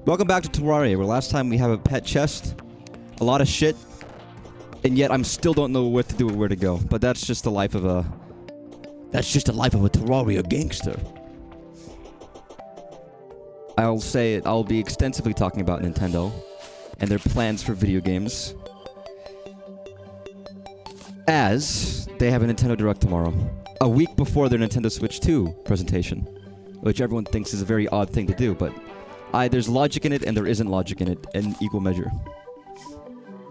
Welcome back to Terraria, where last time we have a pet chest, a lot of shit, and yet I'm still don't know what to do or where to go. But that's just the life of a... That's just the life of a Terraria gangster. I'll say it, I'll be extensively talking about Nintendo and their plans for video games, as they have a Nintendo Direct tomorrow, a week before their Nintendo Switch 2 presentation, which everyone thinks is a very odd thing to do, but there's logic in it and there isn't logic in it in equal measure.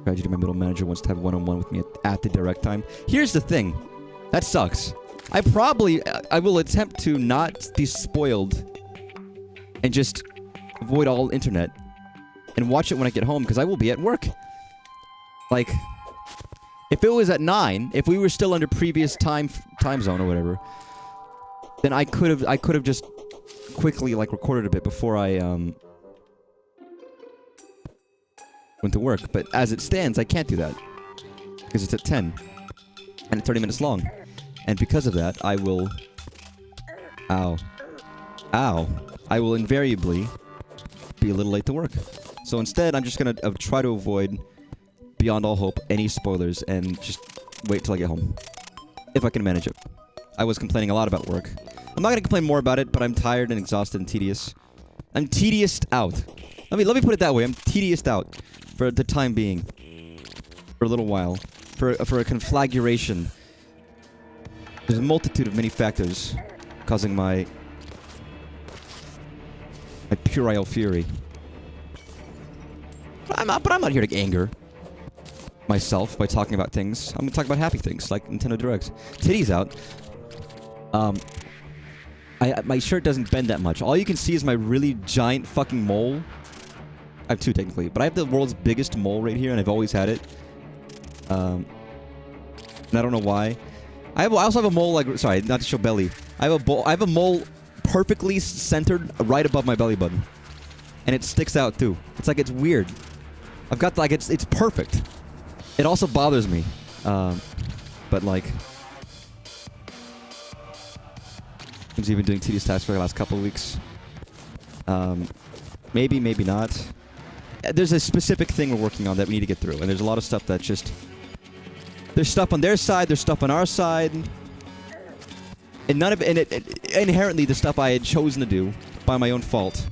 Tragedy, my middle manager wants to have one-on-one with me at the Direct time. Here's the thing. That sucks. I will attempt to not be spoiled and just avoid all internet and watch it when I get home, because I will be at work. Like, if it was at 9, if we were still under previous time zone or whatever, then I could have just quickly like recorded a bit before I went to work. But as it stands, I can't do that because it's at 10 and it's 30 minutes long, and because of that, I will I will invariably be a little late to work. So instead, I'm just gonna try to avoid, beyond all hope, any spoilers and just wait till I get home, if I can manage it. I was complaining a lot about work. I'm not gonna complain more about it, but I'm tired and exhausted and tedious. I'm tedious out. Let me put it that way. I'm tedious out for the time being, for a little while, for a conflagration. There's a multitude of many factors causing my puerile fury. But I'm not here to anger myself by talking about things. I'm gonna talk about happy things, like Nintendo Directs. Titties out. My shirt doesn't bend that much. All you can see is my really giant fucking mole. I have two technically, but I have the world's biggest mole right here, and I've always had it. And I don't know why. I also have a mole, like, sorry, not to show belly. I have a mole perfectly centered right above my belly button, and it sticks out too. It's like, it's weird. I've got like, it's perfect. It also bothers me, but like, I've been doing tedious tasks for the last couple of weeks. Maybe not. There's a specific thing we're working on that we need to get through, and there's a lot of stuff that just... There's stuff on their side, there's stuff on our side, and none of it... And inherently, the stuff I had chosen to do, by my own fault,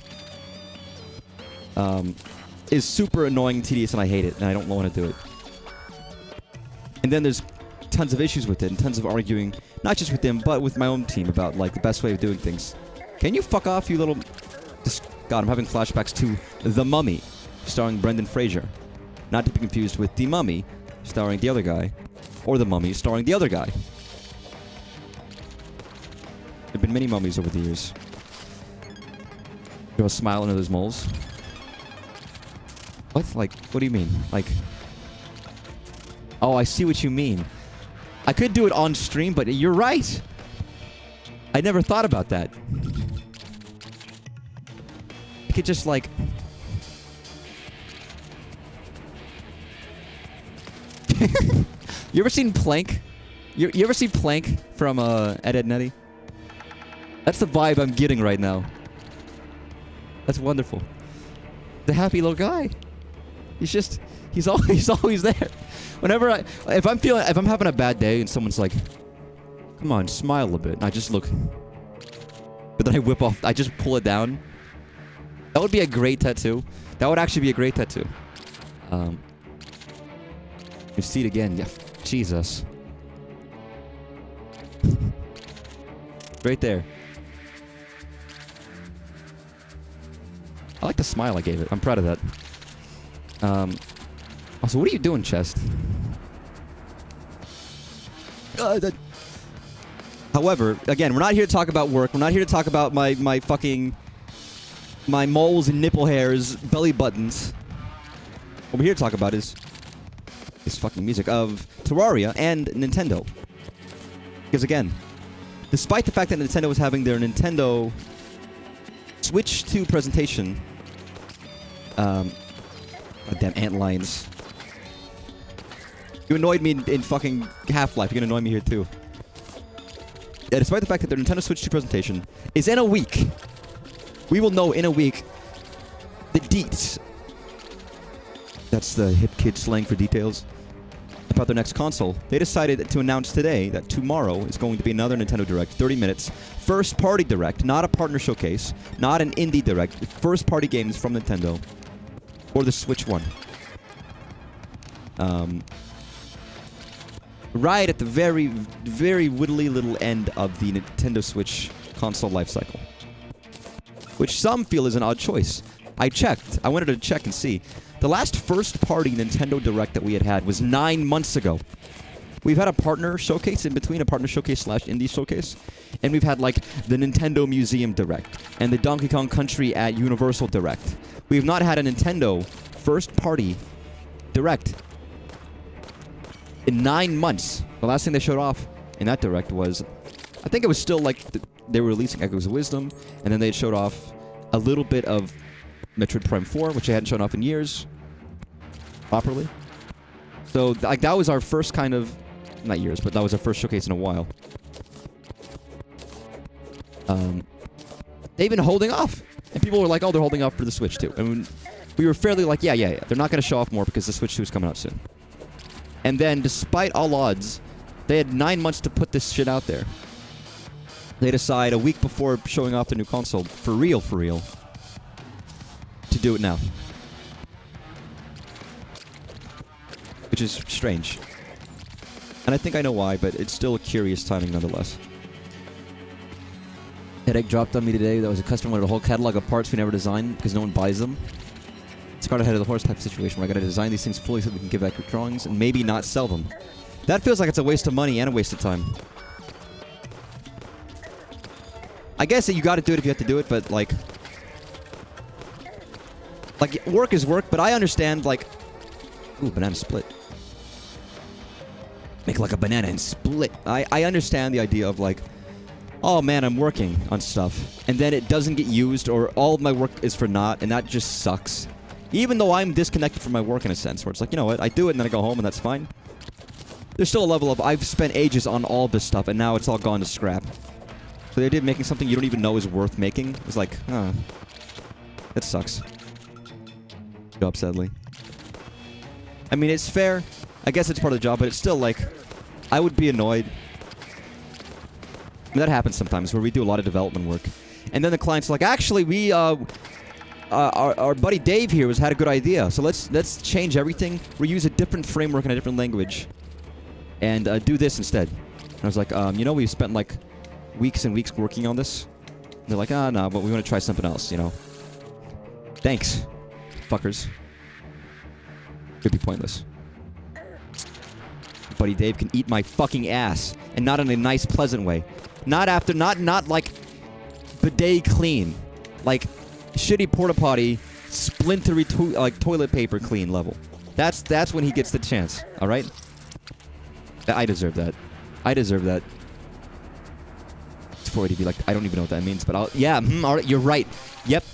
is super annoying and tedious, and I hate it, and I don't want to do it. And then there's tons of issues with it, and tons of arguing, not just with them, but with my own team about, like, the best way of doing things. Can you fuck off, you little... God, I'm having flashbacks to The Mummy, starring Brendan Fraser. Not to be confused with The Mummy, starring the other guy. Or The Mummy, starring the other guy. There have been many mummies over the years. Do a smile under those moles. What? Like, what do you mean? Like... Oh, I see what you mean. I could do it on stream, but you're right. I never thought about that. I could just, like... You ever seen Plank? You ever see Plank from Ed, Edd n Eddy? That's the vibe I'm getting right now. That's wonderful. The happy little guy. He's always there. Whenever if I'm having a bad day and someone's like, come on, smile a bit, and I just look, but then I just pull it down. That would be a great tattoo. That would actually be a great tattoo. You see it again. Yeah, Jesus. Right there. I like the smile I gave it. I'm proud of that. Also, what are you doing, chest? However, again, we're not here to talk about work. We're not here to talk about my moles and nipple hairs, belly buttons. What we're here to talk about is this fucking music of Terraria and Nintendo. Because again, despite the fact that Nintendo was having their Nintendo Switch 2 presentation, oh, damn antlions. You annoyed me in fucking Half-Life. You're gonna annoy me here too. Yeah, despite the fact that their Nintendo Switch 2 presentation is in a week, we will know in a week The deets. That's the hip kid slang for details. About their next console. They decided to announce today that tomorrow is going to be another Nintendo Direct, 30 minutes. First party Direct, not a partner showcase, not an indie Direct. First party games from Nintendo. Or the Switch one. Right at the very, very whittly little end of the Nintendo Switch console lifecycle. Which some feel is an odd choice. I checked. I wanted to check and see. The last first-party Nintendo Direct that we had was 9 months ago. We've had a partner showcase in between, a partner showcase / indie showcase. And we've had, like, the Nintendo Museum Direct and the Donkey Kong Country at Universal Direct. We've not had a Nintendo first-party Direct in 9 months. The last thing they showed off in that Direct was, I think it was still, like, they were releasing Echoes of Wisdom, and then they showed off a little bit of Metroid Prime 4, which they hadn't shown off in years properly. So, like, that was our first kind of... Not years, but that was our first showcase in a while. They've been holding off. And people were like, oh, they're holding off for the Switch 2. And we were fairly like, yeah. They're not going to show off more because the Switch 2 is coming out soon. And then, despite all odds, they had 9 months to put this shit out there. They decide a week before showing off the new console, for real, to do it now. Which is strange. And I think I know why, but it's still a curious timing nonetheless. Headache dropped on me today. That was a customer wanted a whole catalog of parts we never designed because no one buys them. It's got ahead of the horse type situation where I gotta design these things fully so we can give accurate drawings and maybe not sell them. That feels like it's a waste of money and a waste of time. I guess that you gotta do it if you have to do it, but like... work is work, but I understand, like... Ooh, banana split. Make like a banana and split. I understand the idea of like... Oh man, I'm working on stuff. And then it doesn't get used, or all of my work is for naught, and that just sucks. Even though I'm disconnected from my work in a sense, where it's like, you know what, I do it and then I go home and that's fine. There's still a level of, I've spent ages on all this stuff and now it's all gone to scrap. So the idea of making something you don't even know is worth making is like, that sucks. Job, sadly. I mean, it's fair. I guess it's part of the job, but it's still like, I would be annoyed. I mean, that happens sometimes where we do a lot of development work. And then the client's like, actually, we, our buddy Dave here had a good idea. So let's change everything. We use a different framework and a different language. And do this instead. And I was like, you know, we've spent like weeks and weeks working on this. And they're like, no, but we want to try something else, you know. Thanks, fuckers. Could be pointless. Buddy Dave can eat my fucking ass. And not in a nice, pleasant way. Not after, not like bidet clean. Like shitty porta potty, splintery like toilet paper clean level. That's when he gets the chance, alright? I deserve that. I deserve that. It's for it to be like, I don't even know what that means, but I'll... Yeah, alright, you're right. Yep.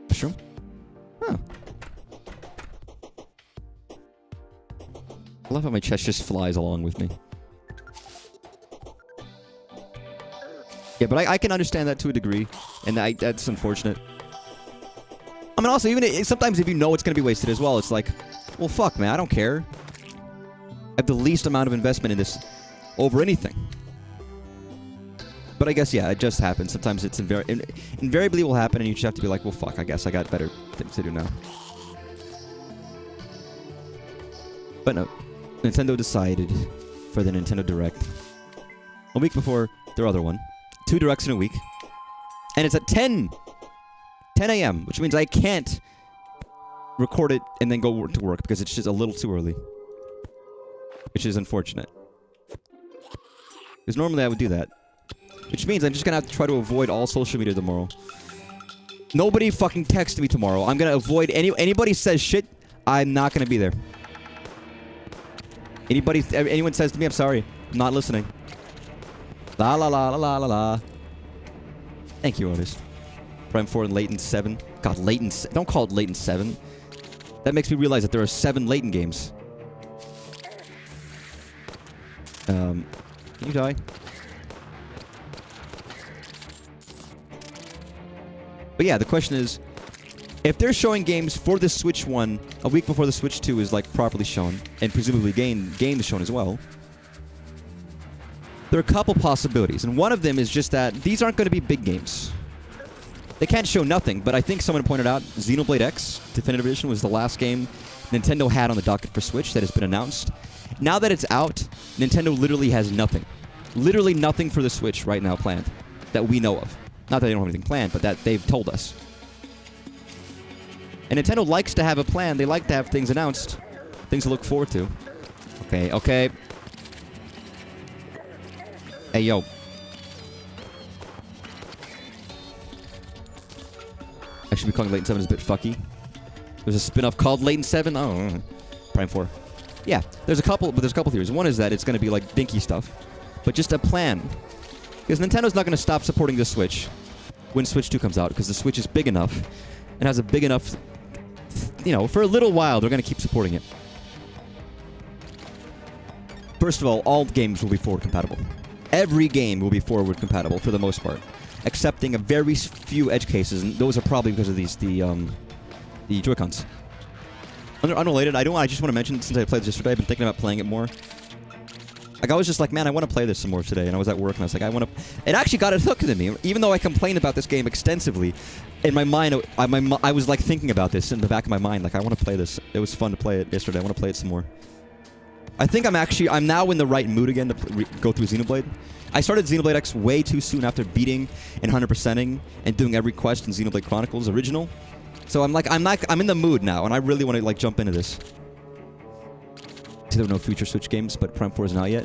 Mushroom? Huh. I love how my chest just flies along with me. Yeah, but I can understand that to a degree, and that's unfortunate. I mean, also, even sometimes if you know it's going to be wasted as well, it's like, well, fuck, man, I don't care. I have the least amount of investment in this over anything. But I guess, yeah, it just happens. Sometimes it's invariably will happen, and you just have to be like, well, fuck, I guess I got better things to do now. But no, Nintendo decided for the Nintendo Direct a week before their other one. 2 Directs in a week. And it's at 10 a.m., which means I can't record it and then go to work because it's just a little too early. Which is unfortunate. Because normally I would do that. Which means I'm just going to have to try to avoid all social media tomorrow. Nobody fucking text me tomorrow. I'm going to avoid anybody says shit, I'm not going to be there. Anyone says to me, I'm sorry. I'm not listening. La la la la la la la. Thank you, Otis. Prime 4 and Layton 7. God, Layton... Don't call it Layton 7. That makes me realize that there are 7 Layton games. Can you die? But yeah, the question is, if they're showing games for the Switch 1 a week before the Switch 2 is like properly shown, and presumably game is shown as well, there are a couple possibilities. And one of them is just that these aren't going to be big games. They can't show nothing, but I think someone pointed out Xenoblade X Definitive Edition was the last game Nintendo had on the docket for Switch that has been announced. Now that it's out, Nintendo literally has nothing. Literally nothing for the Switch right now planned that we know of. Not that they don't have anything planned, but that they've told us. And Nintendo likes to have a plan. They like to have things announced. Things to look forward to. Okay, okay. Hey, yo. I should be calling Layton 7 is a bit fucky. There's a spin-off called Layton 7. Oh, Prime 4. Yeah, there's a couple theories. One is that it's going to be like dinky stuff, but just a plan. Because Nintendo's not going to stop supporting the Switch when Switch 2 comes out, because the Switch is big enough and has a big enough, you know, for a little while they're going to keep supporting it. First of all games will be forward compatible. Every game will be forward compatible for the most part, excepting a very few edge cases, and those are probably because of the Joy-Cons. Unrelated, I just want to mention, since I played this yesterday, I've been thinking about playing it more. Like, I was just like, man, I want to play this some more today, and I was at work, and I was like, I want to... It actually got it hooked into me, even though I complained about this game extensively. In my mind, I was, like, thinking about this in the back of my mind, like, I want to play this. It was fun to play it yesterday. I want to play it some more. I think I'm now in the right mood again to go through Xenoblade. I started Xenoblade X way too soon after beating and 100%ing and doing every quest in Xenoblade Chronicles original. So I'm in the mood now, and I really want to like jump into this. There are no future Switch games, but Prime 4 isn't out yet.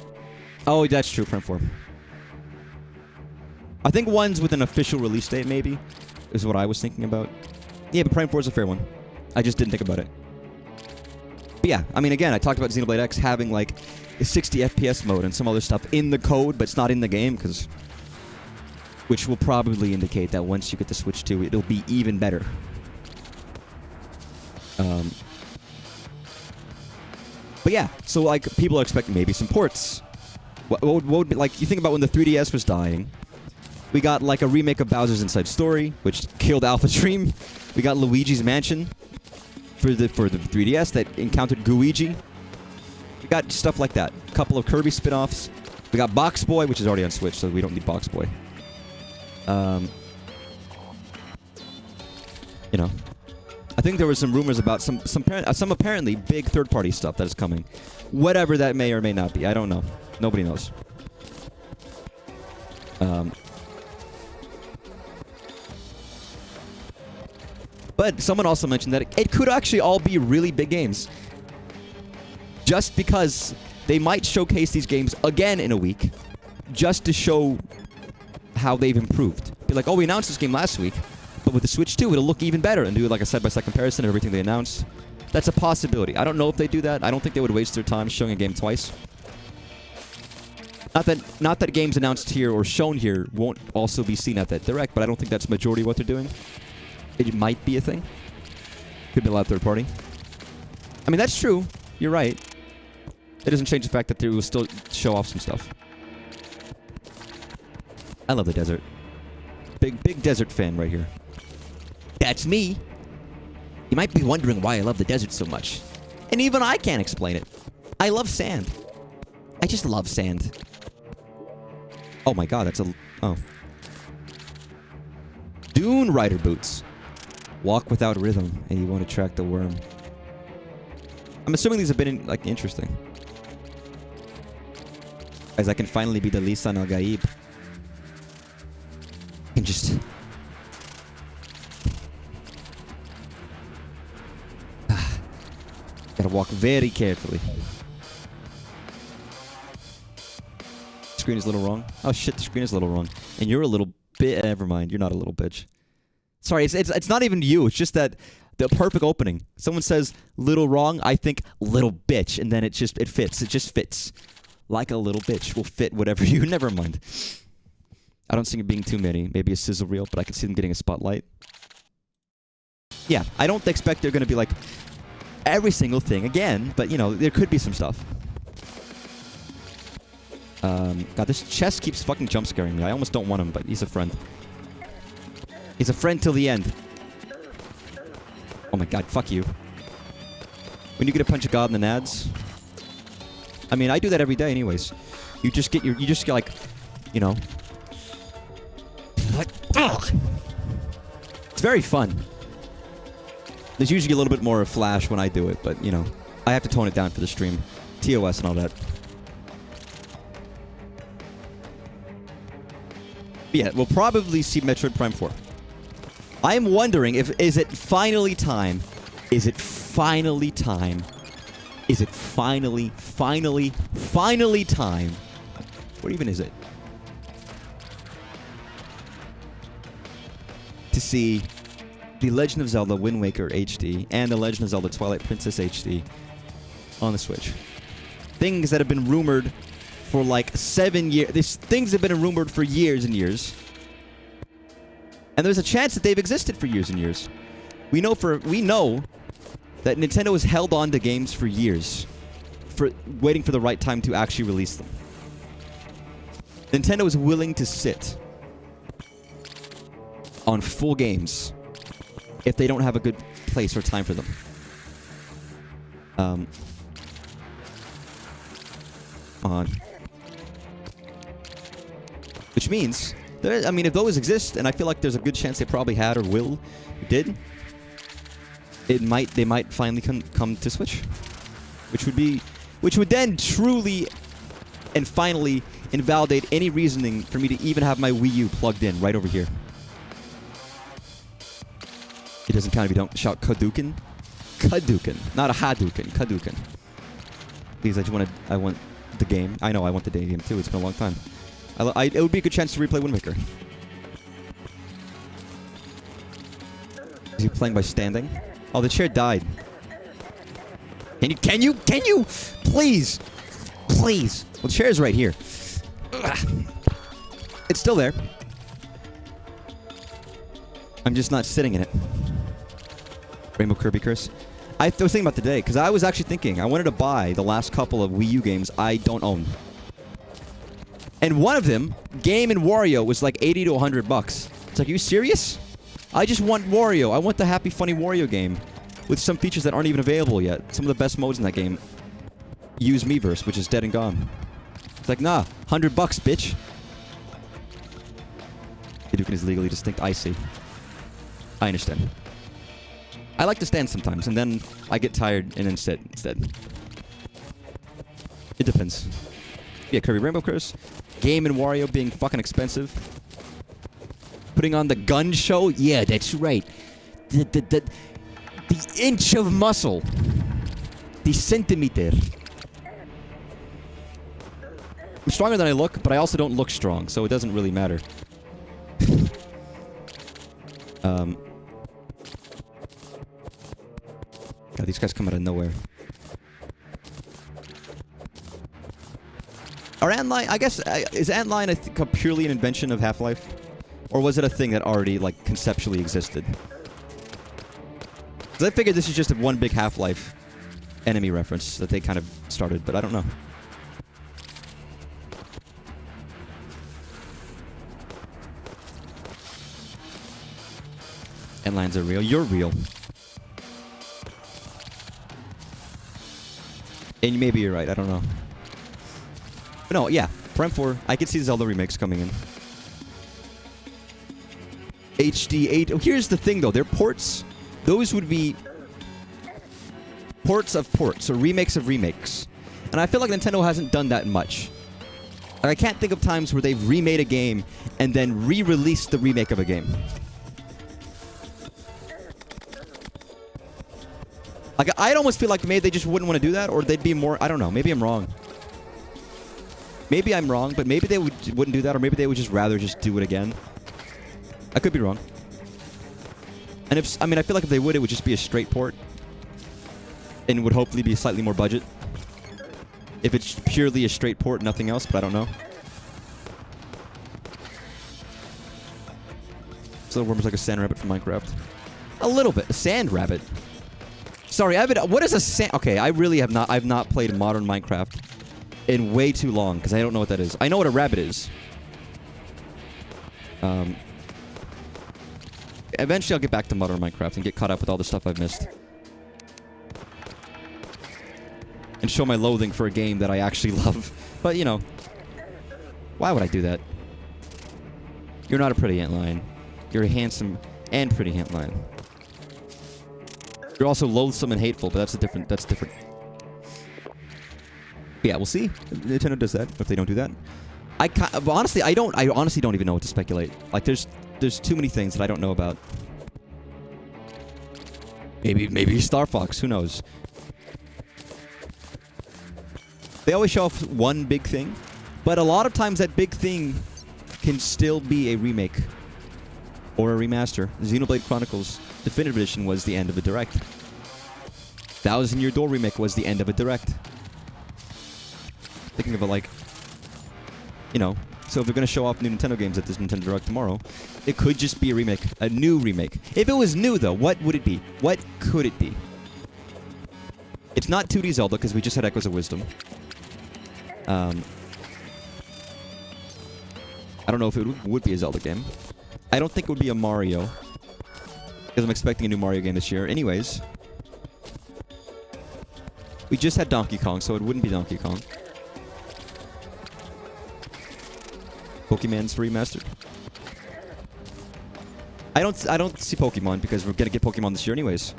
Oh, that's true, Prime 4. I think one's with an official release date, maybe, is what I was thinking about. Yeah, but Prime 4 is a fair one. I just didn't think about it. But yeah, I mean, again, I talked about Xenoblade X having like a 60 FPS mode and some other stuff in the code, but it's not in the game, which will probably indicate that once you get the Switch 2, it'll be even better. But yeah, so like people are expecting maybe some ports. What would be like? You think about when the 3DS was dying, we got like a remake of Bowser's Inside Story, which killed Alpha Dream. We got Luigi's Mansion for the 3DS that encountered Gooigi. We got stuff like that. A couple of Kirby spin-offs. We got Box Boy, which is already on Switch, so we don't need Box Boy. You know. I think there were some rumors about some apparently big third-party stuff that is coming. Whatever that may or may not be. I don't know. Nobody knows. But someone also mentioned that it could actually all be really big games. Just because they might showcase these games again in a week, just to show how they've improved. Be like, oh, we announced this game last week, but with the Switch 2, it'll look even better, and do like a side-by-side comparison of everything they announced. That's a possibility. I don't know if they do that. I don't think they would waste their time showing a game twice. Not that games announced here or shown here won't also be seen at that Direct, but I don't think that's the majority of what they're doing. It might be a thing. Could be a lot of third party. I mean, that's true. You're right. It doesn't change the fact that they will still show off some stuff. I love the desert. Big desert fan right here. That's me. You might be wondering why I love the desert so much. And even I can't explain it. I love sand. I just love sand. Oh my god, that's a... Oh. Dune Rider boots. Walk without rhythm, and you won't attract the worm. I'm assuming these have been, like, interesting. Guys, I can finally be the Lisan al-Gaib. And just... Gotta walk very carefully. Screen is a little wrong. Oh shit, the screen is a little wrong. And you're a little bit... Never mind, you're not a little bitch. Sorry, it's not even you. It's just that the perfect opening. Someone says little wrong, I think little bitch, and then it fits. It just fits. Like a little bitch will fit whatever you... Never mind. I don't see it being too many. Maybe a sizzle reel, but I can see them getting a spotlight. Yeah, I don't expect they're going to be like every single thing again, but you know, there could be some stuff. God, this chest keeps fucking jump scaring me. I almost don't want him, but he's a friend. He's a friend till the end. Oh my god, fuck you. When you get a punch a god in the nads. I mean, I do that every day anyways. You just get like, you know. Like, ugh. It's very fun. There's usually a little bit more flash when I do it, but, you know, I have to tone it down for the stream. TOS and all that. But yeah, we'll probably see Metroid Prime 4. I am wondering is it finally time? Is it finally time? Is it finally time? What even is it? To see The Legend of Zelda Wind Waker HD and The Legend of Zelda Twilight Princess HD on the Switch. Things that have been rumored for like 7 years. These things have been rumored for years and years. And there's a chance that they've existed for years and years. We know that Nintendo has held on to games for years, for waiting for the right time to actually release them. Nintendo is willing to sit on full games if they don't have a good place or time for them. On. Which means, I mean, if those exist, and I feel like there's a good chance they probably had or did, they might finally come to Switch, which would then truly and finally invalidate any reasoning for me to even have my Wii U plugged in right over here. It doesn't count if you don't shout Hadouken. Hadouken, not a Hadouken. Hadouken. Because I want the game. I know I want the day game too. It's been a long time. It would be a good chance to replay Wind Waker. Is he playing by standing? Oh, the chair died. Can you? Please. Please. Well, the chair's right here. Ugh. It's still there. I'm just not sitting in it. Rainbow Kirby Curse. I was thinking about today, because I was actually thinking, I wanted to buy the last couple of Wii U games I don't own. And one of them, Game & Wario, was like 80 to 100 bucks. It's like, are you serious? I just want Wario. I want the Happy Funny Wario game with some features that aren't even available yet. Some of the best modes in that game use Miiverse, which is dead and gone. It's like, nah, 100 bucks, bitch. Hadouken is legally distinct. I see. I understand. I like to stand sometimes, and then I get tired and then sit instead. It depends. Yeah, Kirby Rainbow Curse. Game & Wario being fucking expensive. Putting on the gun show? Yeah, that's right. The inch of muscle. The centimeter. I'm stronger than I look, but I also don't look strong, so it doesn't really matter. God, these guys come out of nowhere. Are antline, I guess, is antline purely an invention of Half-Life? Or was it a thing that already, like, conceptually existed? Because I figured this is just a one big Half-Life enemy reference that they kind of started, but I don't know. Antlines are real. You're real. And maybe you're right. I don't know. But no, yeah. Prime 4. I could see Zelda remakes coming in. HD 8. Oh, here's the thing, though. They're ports. Those would be ports of ports, or remakes of remakes. And I feel like Nintendo hasn't done that much. Like, I can't think of times where they've remade a game and then re-released the remake of a game. Like, I'd almost feel like maybe they just wouldn't want to do that, or they'd be more... I don't know. Maybe I'm wrong. Maybe I'm wrong, but maybe they wouldn't do that, or maybe they would just rather just do it again. I could be wrong. And if... I mean, I feel like if they would, it would just be a straight port. And would hopefully be slightly more budget. If it's purely a straight port, nothing else, but I don't know. So the worm is like a sand rabbit from Minecraft. A little bit. A sand rabbit. Sorry, what is a sand... Okay, I really have not... I've not played modern Minecraft in way too long, because I don't know what that is. I know what a rabbit is. Eventually I'll get back to modern Minecraft and get caught up with all the stuff I've missed. And show my loathing for a game that I actually love. But, you know, why would I do that? You're not a pretty antlion. You're a handsome and pretty antlion. You're also loathsome and hateful, but that's different. Yeah, we'll see if Nintendo does that. If they don't do that, I honestly don't even know what to speculate. Like, there's too many things that I don't know about. Maybe Star Fox. Who knows? They always show off one big thing, but a lot of times that big thing can still be a remake or a remaster. Xenoblade Chronicles Definitive Edition was the end of a direct. Thousand Year Door remake was the end of a direct. Thinking of it like, you know, so if they're going to show off new Nintendo games at this Nintendo Direct tomorrow, it could just be a remake, a new remake. If it was new, though, what would it be? What could it be? It's not 2D Zelda, because we just had Echoes of Wisdom. I don't know if it would be a Zelda game. I don't think it would be a Mario, because I'm expecting a new Mario game this year. Anyways, we just had Donkey Kong, so it wouldn't be Donkey Kong. Pokemon's remastered. I don't see Pokemon because we're gonna get Pokemon this year anyways.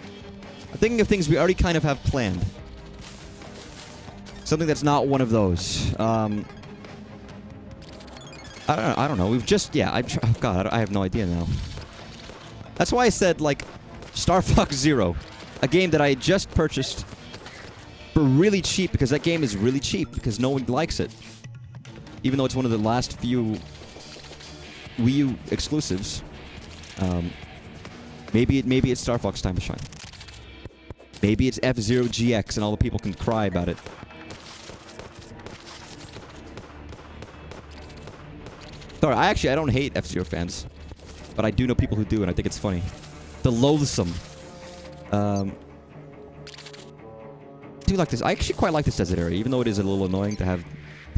I'm thinking of things we already kind of have planned. Something that's not one of those. I don't know. We've just oh god, I have no idea now. That's why I said like Star Fox Zero, a game that I just purchased for really cheap because that game is really cheap because no one likes it. Even though it's one of the last few Wii U exclusives, maybe it's Star Fox time to shine. Maybe it's F-Zero GX and all the people can cry about it. Sorry, I don't hate F-Zero fans, but I do know people who do, and I think it's funny. The loathsome. I do like this. I actually quite like this desert area, even though it is a little annoying to have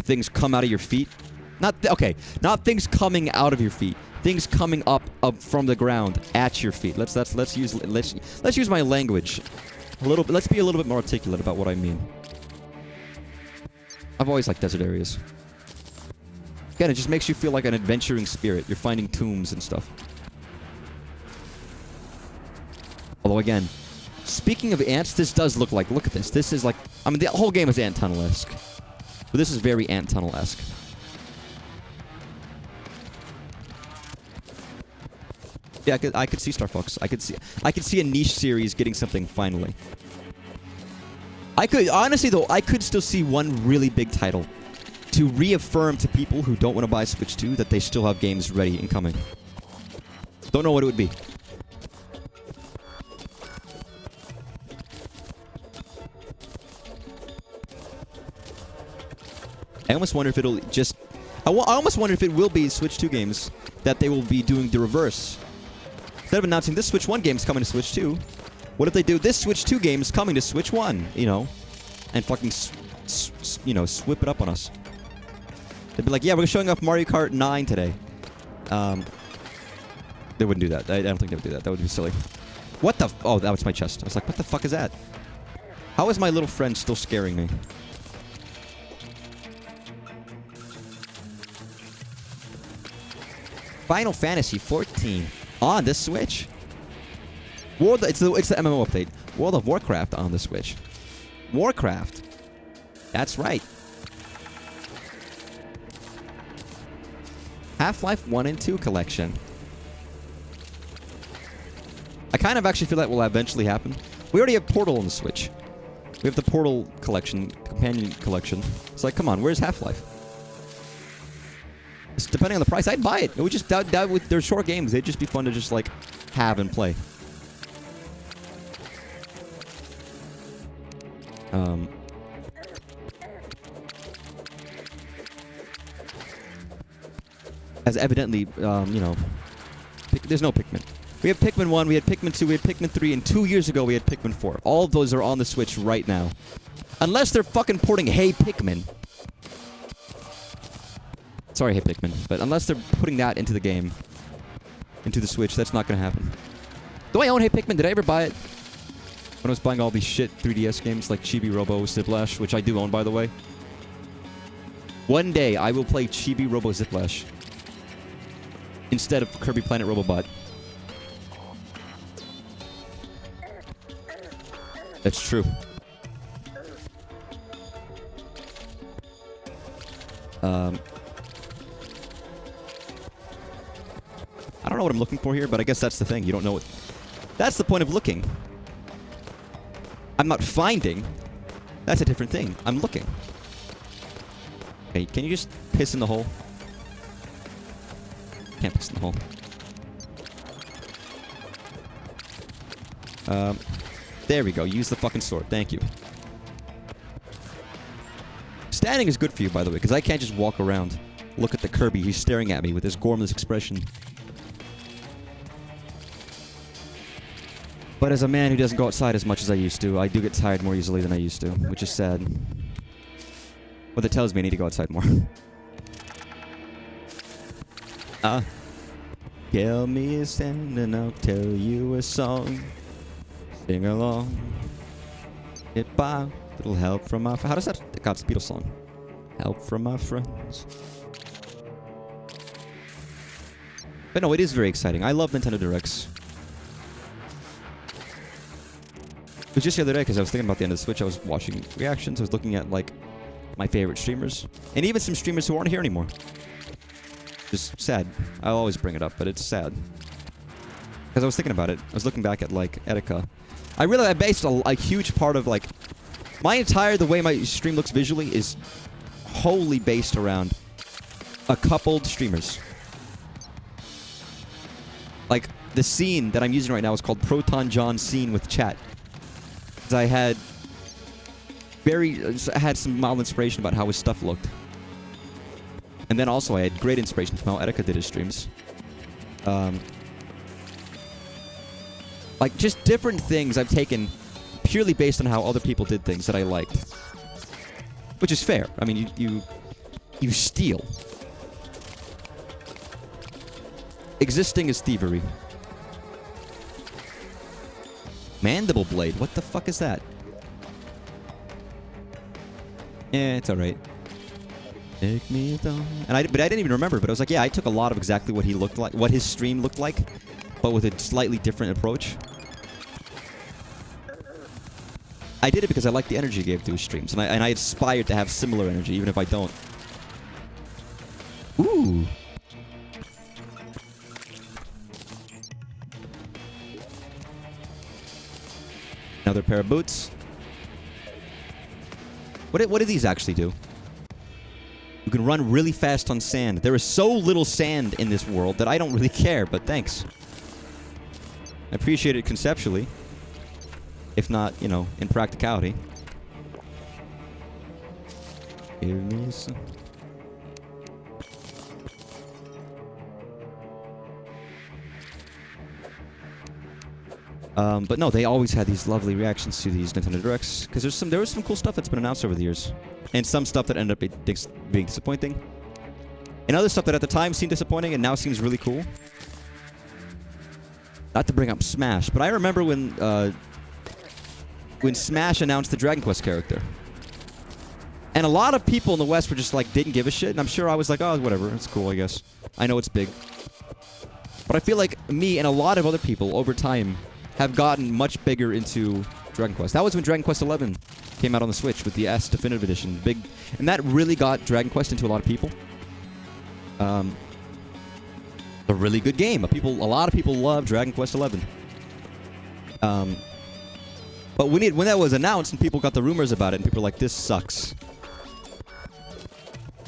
things come out of your feet. Not things coming out of your feet. Things coming up from the ground at your feet. Let's use my language a little bit. Let's be a little bit more articulate about what I mean. I've always liked desert areas. Again, it just makes you feel like an adventuring spirit. You're finding tombs and stuff. Although again, speaking of ants, this does look at this. This is like, I mean, the whole game is ant tunnel-esque. But this is very ant tunnel-esque. Yeah, I could see Star Fox. I could see a niche series getting something finally. Honestly though, I could still see one really big title to reaffirm to people who don't want to buy Switch 2 that they still have games ready and coming. Don't know what it would be. I almost wonder if it'll just... I almost wonder if it will be Switch 2 games that they will be doing the reverse. Instead of announcing this Switch 1 game's coming to Switch 2, what if they do this Switch 2 game's coming to Switch 1, you know? And fucking, swip it up on us. They'd be like, yeah, we're showing off Mario Kart 9 today. They wouldn't do that. I don't think they would do that. That would be silly. What the... Oh, that was my chest. I was like, what the fuck is that? How is my little friend still scaring me? Final Fantasy 14 on the Switch. It's the MMO update. World of Warcraft on the Switch. Warcraft. That's right. Half-Life 1 and 2 collection. I kind of actually feel that will eventually happen. We already have Portal on the Switch. We have the Portal collection, companion collection. It's like, come on, where's Half-Life? Depending on the price, I'd buy it. It would just they're short games. They'd just be fun to just like have and play. As evidently, there's no Pikmin. We have Pikmin 1, we had Pikmin 2, we had Pikmin 3, and 2 years ago we had Pikmin 4. All of those are on the Switch right now. Unless they're fucking porting Hey Pikmin. Sorry, Hey Pikmin, but unless they're putting that into the game, into the Switch. That's not gonna happen. Do I own Hey Pikmin? Did I ever buy it? When I was buying all these shit 3DS games like Chibi Robo Ziplash, which I do own, by the way. One day, I will play Chibi Robo Ziplash instead of Kirby Planet Robobot. That's true. I don't know what I'm looking for here, but I guess that's the thing. You don't know what... That's the point of looking. I'm not finding. That's a different thing. I'm looking. Okay, can you just piss in the hole? Can't piss in the hole. There we go. Use the fucking sword. Thank you. Standing is good for you, by the way, because I can't just walk around. Look at the Kirby. He's staring at me with his gormless expression. But as a man who doesn't go outside as much as I used to, I do get tired more easily than I used to, which is sad. Well, that tells me I need to go outside more. Tell me a sound and I'll tell you a song. Sing along. Get by. Little help from my... How does that... God, it's a Beatles song. Help from my friends. But no, it is very exciting. I love Nintendo Directs. It was just the other day because I was thinking about the end of the Switch. I was watching reactions. I was looking at, like, my favorite streamers. And even some streamers who aren't here anymore. Just sad. I'll always bring it up, but it's sad. Because I was thinking about it. I was looking back at, like, Etika. I realized I based a huge part of, like... the way my stream looks visually is wholly based around a coupled streamers. Like, the scene that I'm using right now is called Proton John Scene with Chat. Because I had some mild inspiration about how his stuff looked. And then also I had great inspiration from how Etika did his streams. Like, just different things I've taken purely based on how other people did things that I liked. Which is fair. I mean, you steal. Existing is thievery. Mandible Blade. What the fuck is that? Yeah, it's alright. Take me down. But I didn't even remember, but I was like, yeah, I took a lot of exactly what he looked like, what his stream looked like, but with a slightly different approach. I did it because I liked the energy he gave to his streams, and I aspired to have similar energy, even if I don't. Ooh. Another pair of boots. What do these actually do? You can run really fast on sand. There is so little sand in this world that I don't really care, but thanks. I appreciate it conceptually. If not, you know, in practicality. Give me some... But no, they always had these lovely reactions to these Nintendo Directs, because there was some cool stuff that's been announced over the years, and some stuff that ended up being disappointing, and other stuff that at the time seemed disappointing and now seems really cool. Not to bring up Smash, but I remember when Smash announced the Dragon Quest character, and a lot of people in the West were just like didn't give a shit, and I'm sure I was like, oh, whatever, it's cool, I guess. I know it's big, but I feel like me and a lot of other people over time have gotten much bigger into Dragon Quest. That was when Dragon Quest 11 came out on the Switch with the S Definitive Edition. Big, and that really got Dragon Quest into a lot of people. A really good game. A lot of people love Dragon Quest 11. But when that was announced and people got the rumors about it, and people were like, "This sucks."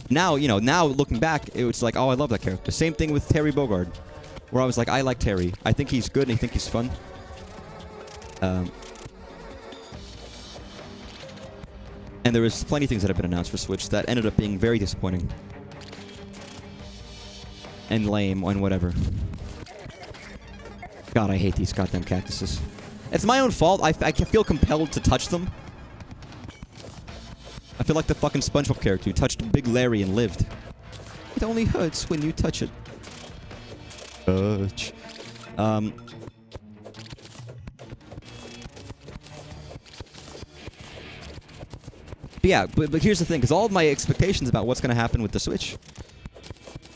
Now, you know, looking back, it was like, "Oh, I love that character." Same thing with Terry Bogard, where I was like, "I like Terry. I think he's good and I think he's fun." And there was plenty of things that have been announced for Switch that ended up being very disappointing. And lame and whatever. God, I hate these goddamn cactuses. It's my own fault. I feel compelled to touch them. I feel like the fucking SpongeBob character who touched Big Larry and lived. It only hurts when you touch it. Um, but yeah, but here's the thing, because all of my expectations about what's going to happen with the Switch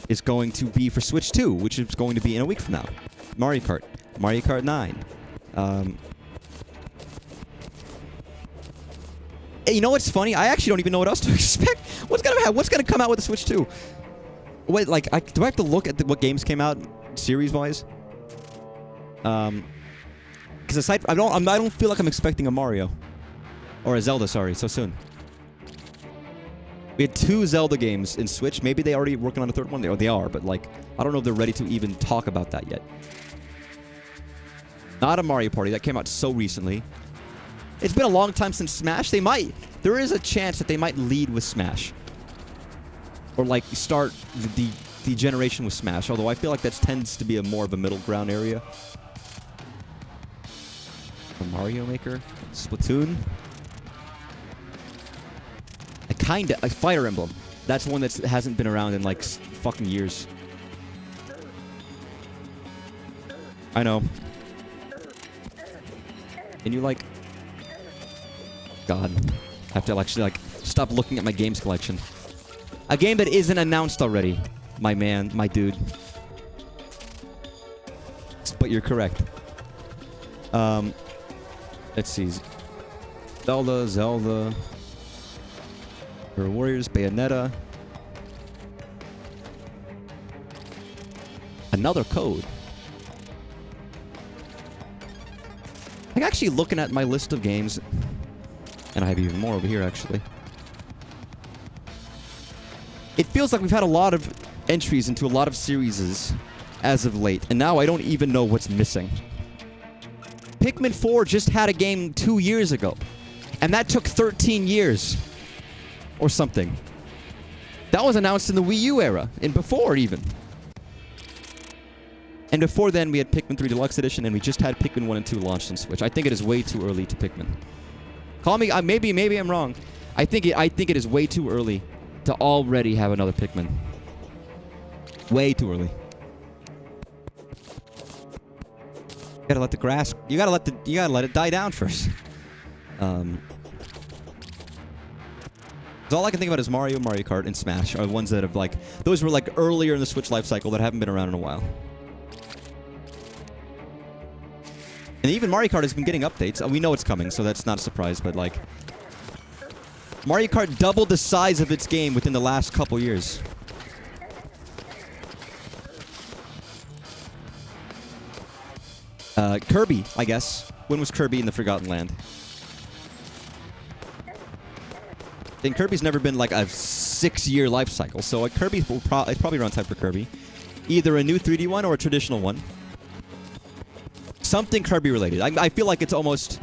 is going to be for Switch 2, which is going to be in a week from now. Mario Kart. Mario Kart 9. You know what's funny? I actually don't even know what else to expect. What's gonna come out with the Switch 2? Wait, like, do I have to look at what games came out series-wise? Because aside, I don't feel like I'm expecting a Mario or a Zelda. Sorry, so soon. We had 2 Zelda games in Switch. Maybe they already working on a 3rd one. They are, but like, I don't know if they're ready to even talk about that yet. Not a Mario Party. That came out so recently. It's been a long time since Smash. There is a chance that they might lead with Smash. Or like start the generation with Smash. Although I feel like that tends to be more of a middle ground area. A Mario Maker. Splatoon. A Fire Emblem. That's one that hasn't been around in like fucking years. I know. And you like... God. I have to actually like stop looking at my games collection. A game that isn't announced already. My man, my dude. But you're correct. Let's see. Zelda. For Warriors, Bayonetta. Another code. I'm actually looking at my list of games. And I have even more over here, actually. It feels like we've had a lot of entries into a lot of series as of late. And now I don't even know what's missing. Pikmin 4 just had a game 2 years ago. And that took 13 years. Or something. That was announced in the Wii U era. And before, even. And before then, we had Pikmin 3 Deluxe Edition, and we just had Pikmin 1 and 2 launched on Switch. I think it is way too early to Pikmin. Call me... maybe I'm wrong. I think it is way too early to already have another Pikmin. Way too early. You gotta let the grass... You gotta let it die down first. All I can think about is Mario Kart, and Smash are the ones that have, like... Those were, like, earlier in the Switch life cycle that haven't been around in a while. And even Mario Kart has been getting updates. We know it's coming, so that's not a surprise, but, like... Mario Kart doubled the size of its game within the last couple years. Kirby, I guess. When was Kirby in the Forgotten Land? And Kirby's never been like a 6-year life cycle, so like Kirby will it's probably around time for Kirby. Either a new 3D one or a traditional one. Something Kirby related. I feel like it's almost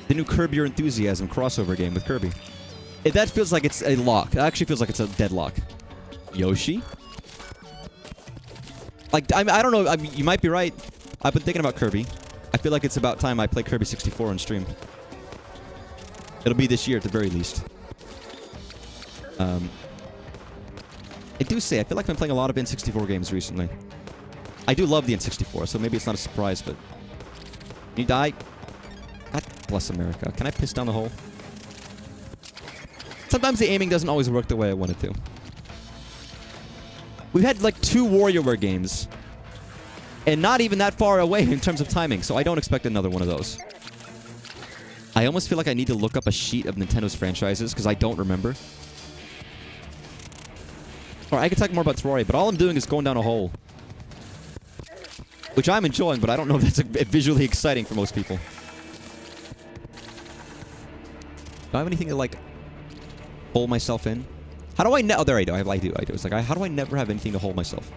the new Curb Your Enthusiasm crossover game with Kirby. That feels like it's a lock. It actually feels like it's a deadlock. Yoshi? Like, I don't know. You might be right. I've been thinking about Kirby. I feel like it's about time I play Kirby 64 on stream. It'll be this year at the very least. I do say, I feel like I've been playing a lot of N64 games recently. I do love the N64, so maybe it's not a surprise, but... Can you die? God bless America. Can I piss down the hole? Sometimes the aiming doesn't always work the way I want it to. We've had like 2 WarioWare games. And not even that far away in terms of timing, so I don't expect another one of those. I almost feel like I need to look up a sheet of Nintendo's franchises, because I don't remember. Or I could talk more about Terraria, but all I'm doing is going down a hole. Which I'm enjoying, but I don't know if that's visually exciting for most people. Do I have anything to, like, hold myself in? How do I... Oh, there I do. I do. It's like, how do I never have anything to hold myself?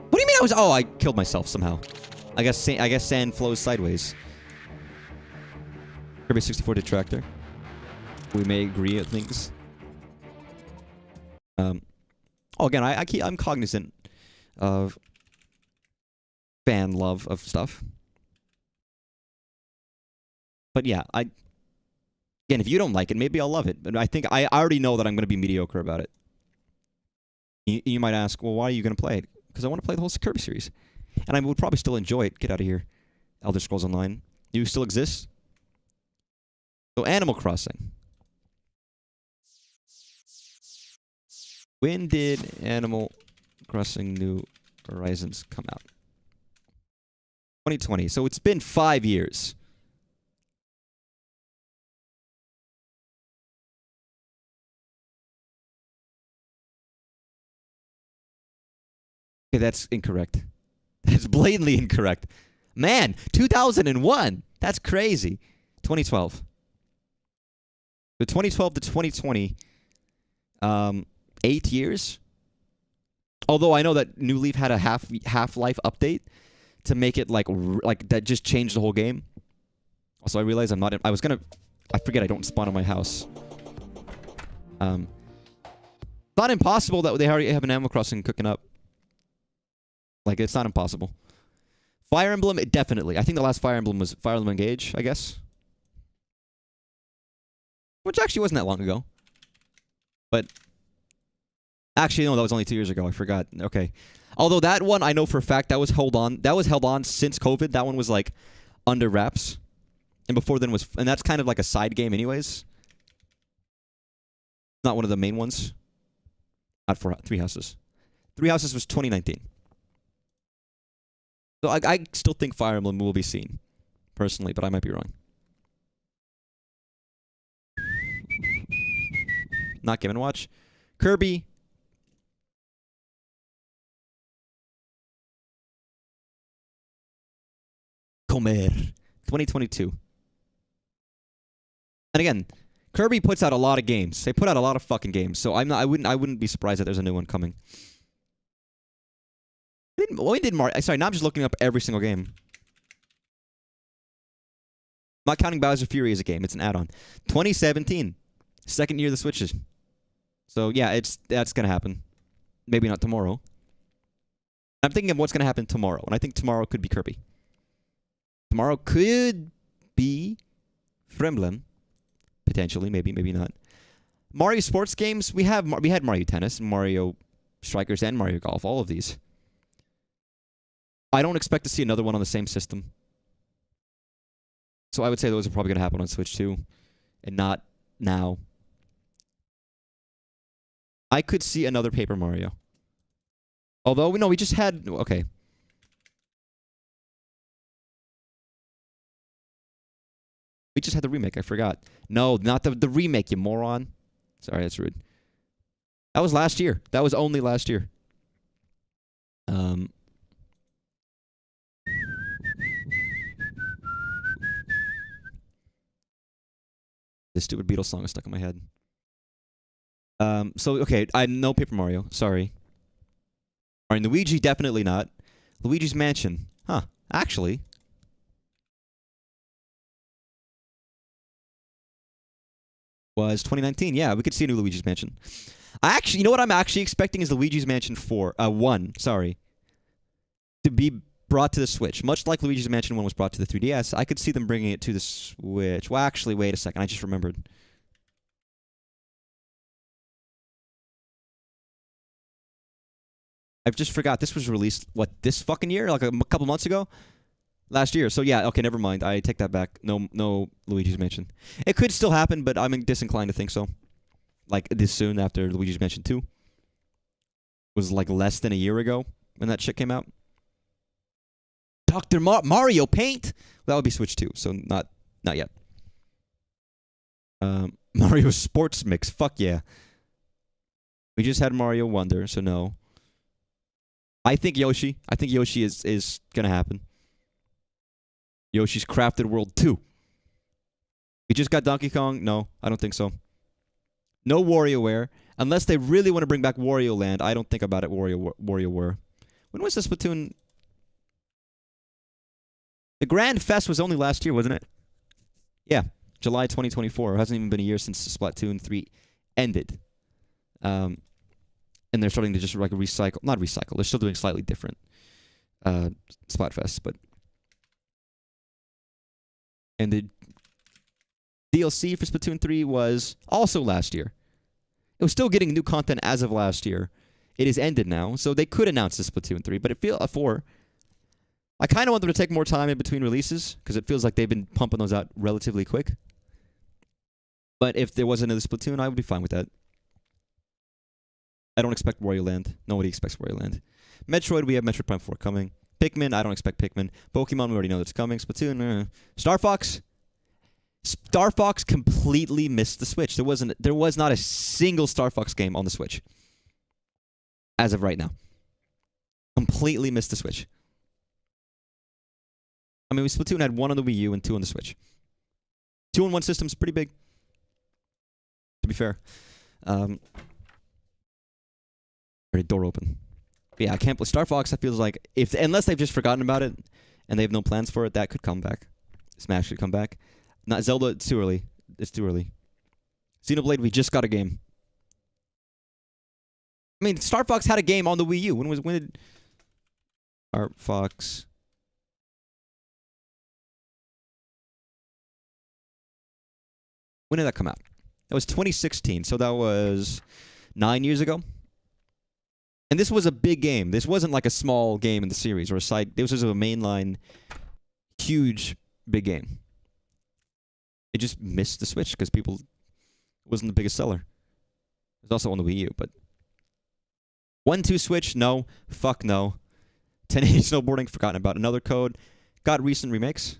What do you mean I was... Oh, I killed myself somehow. I guess sand flows sideways. Kirby 64 detractor. We may agree at things. Oh, again, I'm cognizant of fan love of stuff. But yeah, again, if you don't like it, maybe I'll love it. But I think I already know that I'm going to be mediocre about it. You might ask, well, why are you going to play it? Because I want to play the whole Kirby series. And I would probably still enjoy it. Get out of here. Elder Scrolls Online. You still exist? So Animal Crossing. When did Animal Crossing New Horizons come out? 2020. So it's been 5 years. Okay, that's incorrect. That's blatantly incorrect. Man, 2001. That's crazy. 2012. The 2012 to 2020, 8 years. Although I know that New Leaf had a Half-Life update to make it like that just changed the whole game. Also, I realized I'm not. I forget I don't spawn in my house. Not impossible that they already have an Animal Crossing cooking up. Like, it's not impossible. Fire Emblem, definitely. I think the last Fire Emblem was Fire Emblem Engage, I guess. Which actually wasn't that long ago. But actually, no, that was only 2 years ago. I forgot. Okay. Although that one, I know for a fact, that was held on. That was held on since COVID. That one was like under wraps. And before then was, and that's kind of like a side game anyways. Not one of the main ones. Not for Three Houses. Three Houses was 2019. So I still think Fire Emblem will be seen, personally, but I might be wrong. Not Game & Watch. Kirby. Comer. 2022. And again, Kirby puts out a lot of games. They put out a lot of fucking games. So I wouldn't be surprised that there's a new one coming. When did Mario? Sorry, now I'm just looking up every single game. I'm not counting Bowser Fury as a game. It's an add-on. 2017. Second year of the Switches. So yeah, that's gonna happen. Maybe not tomorrow. I'm thinking of what's gonna happen tomorrow, and I think tomorrow could be Kirby. Tomorrow could be Fire Emblem, potentially, maybe not. Mario sports games. We had Mario Tennis, Mario Strikers, and Mario Golf. All of these. I don't expect to see another one on the same system. So I would say those are probably gonna happen on Switch too, and not now. I could see another Paper Mario. Although, no, we just had... Okay. We just had the remake, I forgot. No, not the remake, you moron. Sorry, that's rude. That was last year. That was only last year. This stupid Beatles song is stuck in my head. So, okay, I know Paper Mario. Sorry. Alright, Luigi, definitely not. Luigi's Mansion. Huh. Actually. Was 2019. Yeah, we could see a new Luigi's Mansion. You know what I'm actually expecting is Luigi's Mansion 1, sorry. To be brought to the Switch. Much like Luigi's Mansion 1 was brought to the 3DS, I could see them bringing it to the Switch. Well, actually, wait a second. I just remembered. I've just forgot. This was released, what, this fucking year? Like a couple months ago? Last year. So yeah, okay, never mind. I take that back. No Luigi's Mansion. It could still happen, but I'm disinclined to think so. Like this soon after Luigi's Mansion 2. Was like less than a year ago when that shit came out. Dr. Mario Paint? That would be Switch 2, so not yet. Mario Sports Mix. Fuck yeah. We just had Mario Wonder, so no. I think Yoshi. I think Yoshi is gonna happen. Yoshi's Crafted World 2. We just got Donkey Kong? No, I don't think so. No WarioWare. Unless they really want to bring back Wario Land, I don't think about it WarioWare. When was the Splatoon? The Grand Fest was only last year, wasn't it? Yeah, July 2024. It hasn't even been a year since Splatoon 3 ended. And they're starting to just like recycle. Not recycle. They're still doing slightly different Splatfest, but... And the DLC for Splatoon 3 was also last year. It was still getting new content as of last year. It is ended now, so they could announce the Splatoon 3, but it feels 4. I kind of want them to take more time in between releases because it feels like they've been pumping those out relatively quick. But if there was another Splatoon, I would be fine with that. I don't expect Wario Land. Nobody expects Wario Land. Metroid, we have Metroid Prime 4 coming. Pikmin, I don't expect Pikmin. Pokemon, we already know that's coming. Splatoon, Star Fox. Star Fox completely missed the Switch. There was not a single Star Fox game on the Switch. As of right now. Completely missed the Switch. I mean, Splatoon had 1 on the Wii U and 2 on the Switch. 2-in-1 system's pretty big. To be fair. Already door open. But yeah, I can't play Star Fox. I feels like unless they've just forgotten about it and they have no plans for it, that could come back. Smash could come back. Not Zelda. It's too early. It's too early. Xenoblade, we just got a game. I mean, Star Fox had a game on the Wii U. When did Star Fox? When did that come out? That was 2016. So that was 9 years ago. And this was a big game. This wasn't like a small game in the series or a side. This was a mainline, huge, big game. It just missed the Switch because it wasn't the biggest seller. It was also on the Wii U, but 1-2 Switch, no. Fuck no. 1080 snowboarding, forgotten about. Another code. Got recent remakes.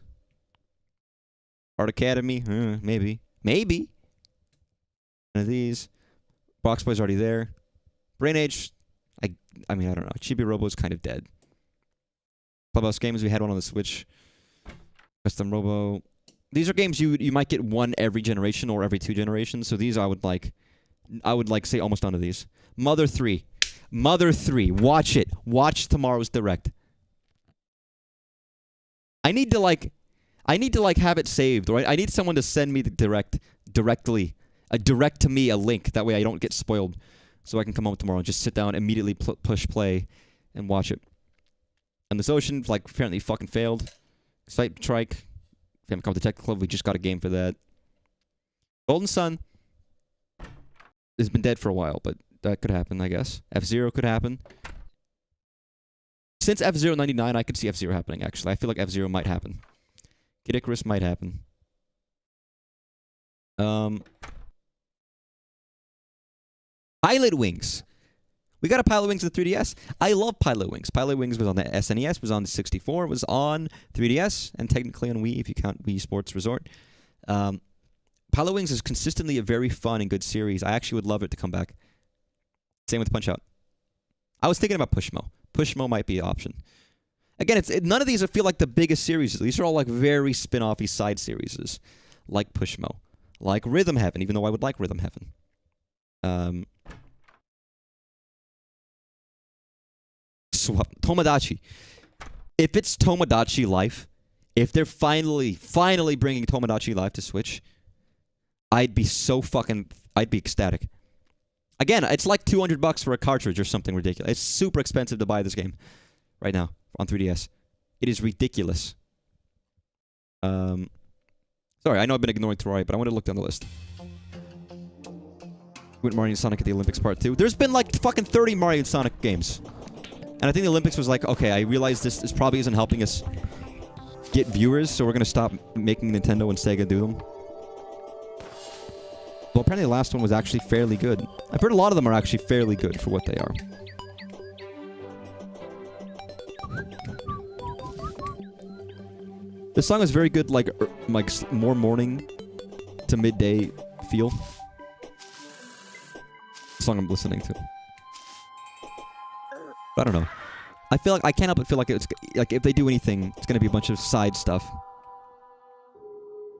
Art Academy, maybe. Maybe. One of these. Box Boy's already there. Brain Age, I mean, I don't know. Chibi Robo is kind of dead. Clubhouse Games, we had one on the Switch. Custom Robo. These are games you might get one every generation or every 2 generations. So these I would say almost none of these. Mother 3. Mother 3. Watch it. Watch tomorrow's Direct. I need to have it saved, right? I need someone to send me the directly. Direct to me a link. That way I don't get spoiled. So I can come home tomorrow and just sit down, immediately push play, and watch it. And this Ocean, apparently fucking failed. Site Trike. If you haven't come to Tech Club, we just got a game for that. Golden Sun has been dead for a while, but that could happen, I guess. F-Zero could happen. Since F-Zero 99, I could see F-Zero happening, actually. I feel like F-Zero might happen. Kid Icarus might happen. Pilot Wings. We got a Pilot Wings in the 3DS. I love Pilot Wings. Pilot Wings was on the SNES, was on the 64, was on 3DS, and technically on Wii if you count Wii Sports Resort. Pilot Wings is consistently a very fun and good series. I actually would love it to come back. Same with Punch-Out. I was thinking about Pushmo. Pushmo might be an option. Again, none of these feel like the biggest series. These are all very spin-offy side series, like Pushmo, like Rhythm Heaven, even though I would like Rhythm Heaven. Tomodachi. If it's Tomodachi Life, if they're finally bringing Tomodachi Life to Switch, I'd be ecstatic. Again, it's like $200 for a cartridge or something ridiculous. It's super expensive to buy this game right now on 3DS. It is ridiculous. Sorry, I know I've been ignoring Terraria, but I want to look down the list. With Mario and Sonic at the Olympics Part 2. There's been fucking 30 Mario and Sonic games. And I think the Olympics was okay, I realize this probably isn't helping us get viewers, so we're going to stop making Nintendo and Sega do them. Well, apparently the last one was actually fairly good. I've heard a lot of them are actually fairly good for what they are. This song is very good, more morning to midday feel. The song I'm listening to. I don't know. I feel like I can't help but feel like it's if they do anything, it's gonna be a bunch of side stuff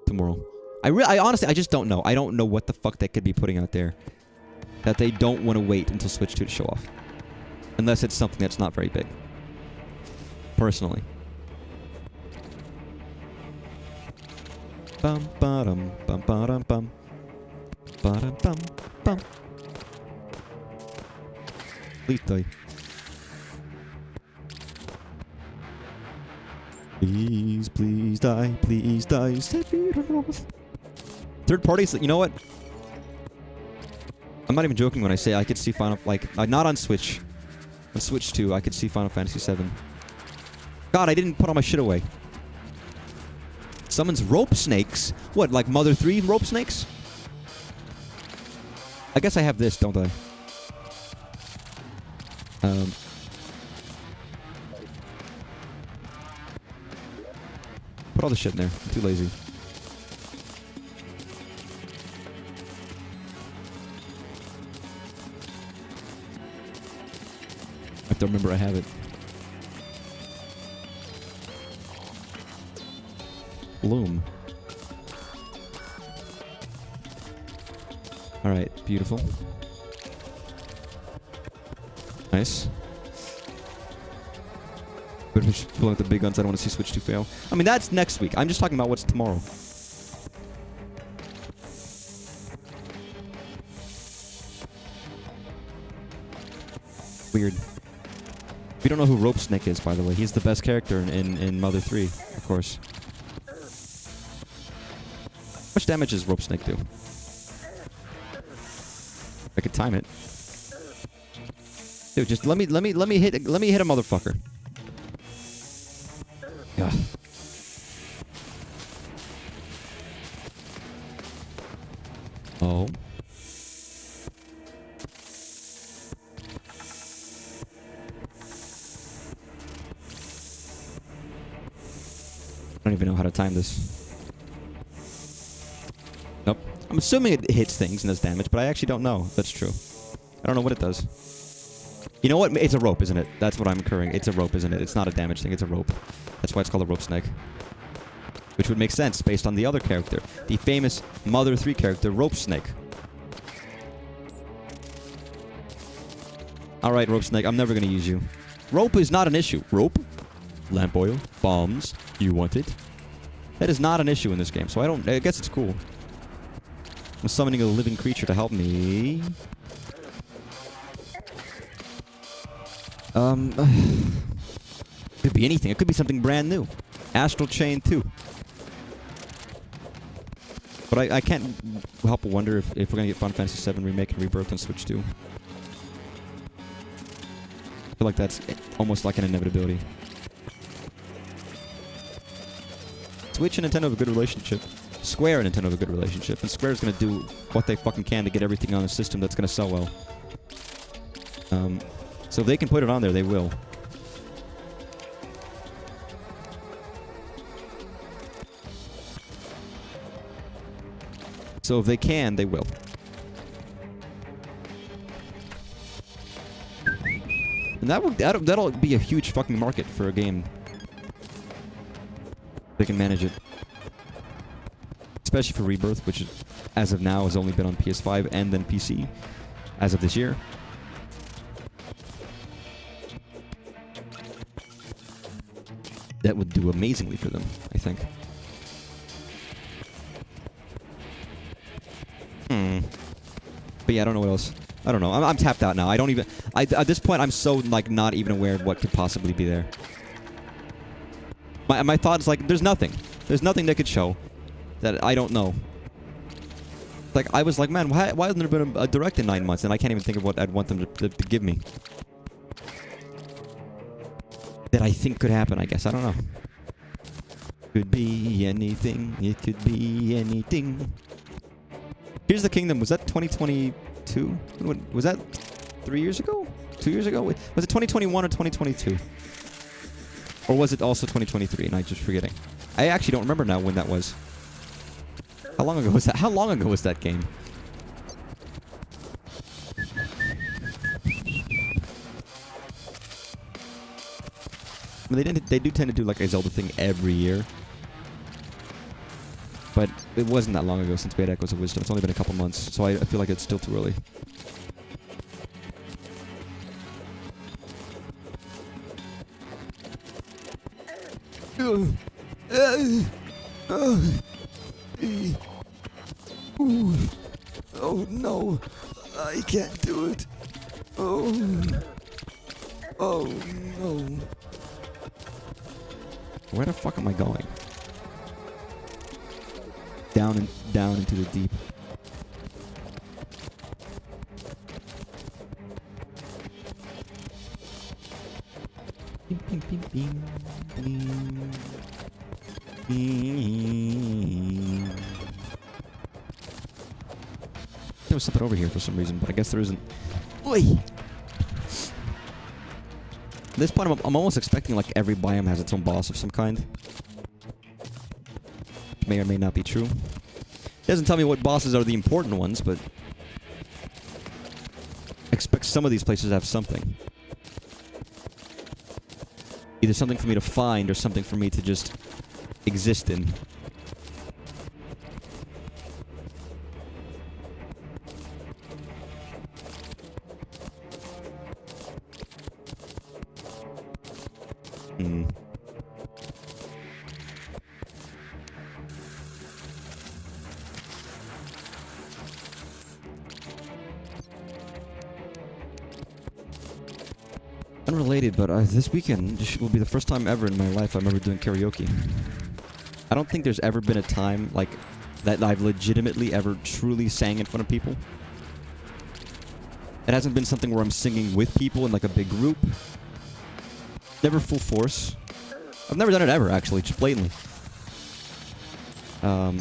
tomorrow. I honestly, I just don't know. I don't know what the fuck they could be putting out there that they don't want to wait until Switch 2 to show off, unless it's something that's not very big. Personally. Bum ba-dum bum ba-dum bum ba-dum bum bum. Please die. Please, please die, please die. Third parties, you know what? I'm not even joking when I say I could see Final, not on Switch, On Switch 2, I could see Final Fantasy 7. God, I didn't put all my shit away. Summons rope snakes? What, like Mother 3 rope snakes? I guess I have this, don't I? Put all the shit in there. I'm too lazy. I don't remember I have it. Bloom. Alright, beautiful. Nice. But we should pull out the big guns. I don't want to see Switch 2 fail. I mean, that's next week. I'm just talking about what's tomorrow. Weird. We don't know who Rope Snake is, by the way. He's the best character in Mother 3, of course. How much damage does Rope Snake do? I could time it. Dude, just let me hit a motherfucker. Yeah. Oh. I don't even know how to time this. Nope. I'm assuming it hits things and does damage, but I actually don't know if that's true. I don't know what it does. You know what? It's a rope, isn't it? That's what I'm incurring. It's a rope, isn't it? It's not a damage thing. It's a rope. That's why it's called a rope snake. Which would make sense based on the other character. The famous Mother 3 character, Rope Snake. Alright, Rope Snake. I'm never going to use you. Rope is not an issue. Rope? Lamp oil? Bombs? You want it? That is not an issue in this game, so I guess it's cool. I'm summoning a living creature to help me. Could be anything. It could be something brand new. Astral Chain 2. But I can't help but wonder if we're going to get Final Fantasy 7 Remake and Rebirth on Switch 2. I feel like that's almost like an inevitability. Switch and Nintendo have a good relationship. Square and Nintendo have a good relationship. And Square's going to do what they fucking can to get everything on a system that's going to sell well. So if they can put it on there, they will. So if they can, they will. And that'll be a huge fucking market for a game. They can manage it. Especially for Rebirth, which as of now has only been on PS5 and then PC as of this year. That would do amazingly for them, I think. But yeah, I don't know what else. I don't know. I'm tapped out now. I don't even... at this point, I'm so, like, not even aware of what could possibly be there. My thought is, like, there's nothing. There's nothing they could show that I don't know. Like, I was like, man, why hasn't there been a direct in 9 months? And I can't even think of what I'd want them to give me. That I think could happen, I guess. I don't know. Could be anything. It could be anything. Here's the Kingdom. Was that 2022? Was that 3 years ago? 2 years ago? Was it 2021 or 2022? Or was it also 2023 and I'm just forgetting? I actually don't remember now when that was. How long ago was that? How long ago was that game? I mean, they do tend to do like a Zelda thing every year. But it wasn't that long ago since we had Echoes of Wisdom. It's only been a couple months, so I feel like it's still too early. Oh no, I can't do it. Oh no. Where the fuck am I going? Down into the deep. There was something over here for some reason, but I guess there isn't. Oi! At this point, I'm almost expecting like every biome has its own boss of some kind. Which may or may not be true. It doesn't tell me what bosses are the important ones, but I expect some of these places to have something. Either something for me to find or something for me to just exist in. Unrelated, but this weekend will be the first time ever in my life I'm ever doing karaoke. I don't think there's ever been a time like that I've legitimately ever truly sang in front of people. It hasn't been something where I'm singing with people in like a big group. Never full force. I've never done it ever, actually, just blatantly. I'll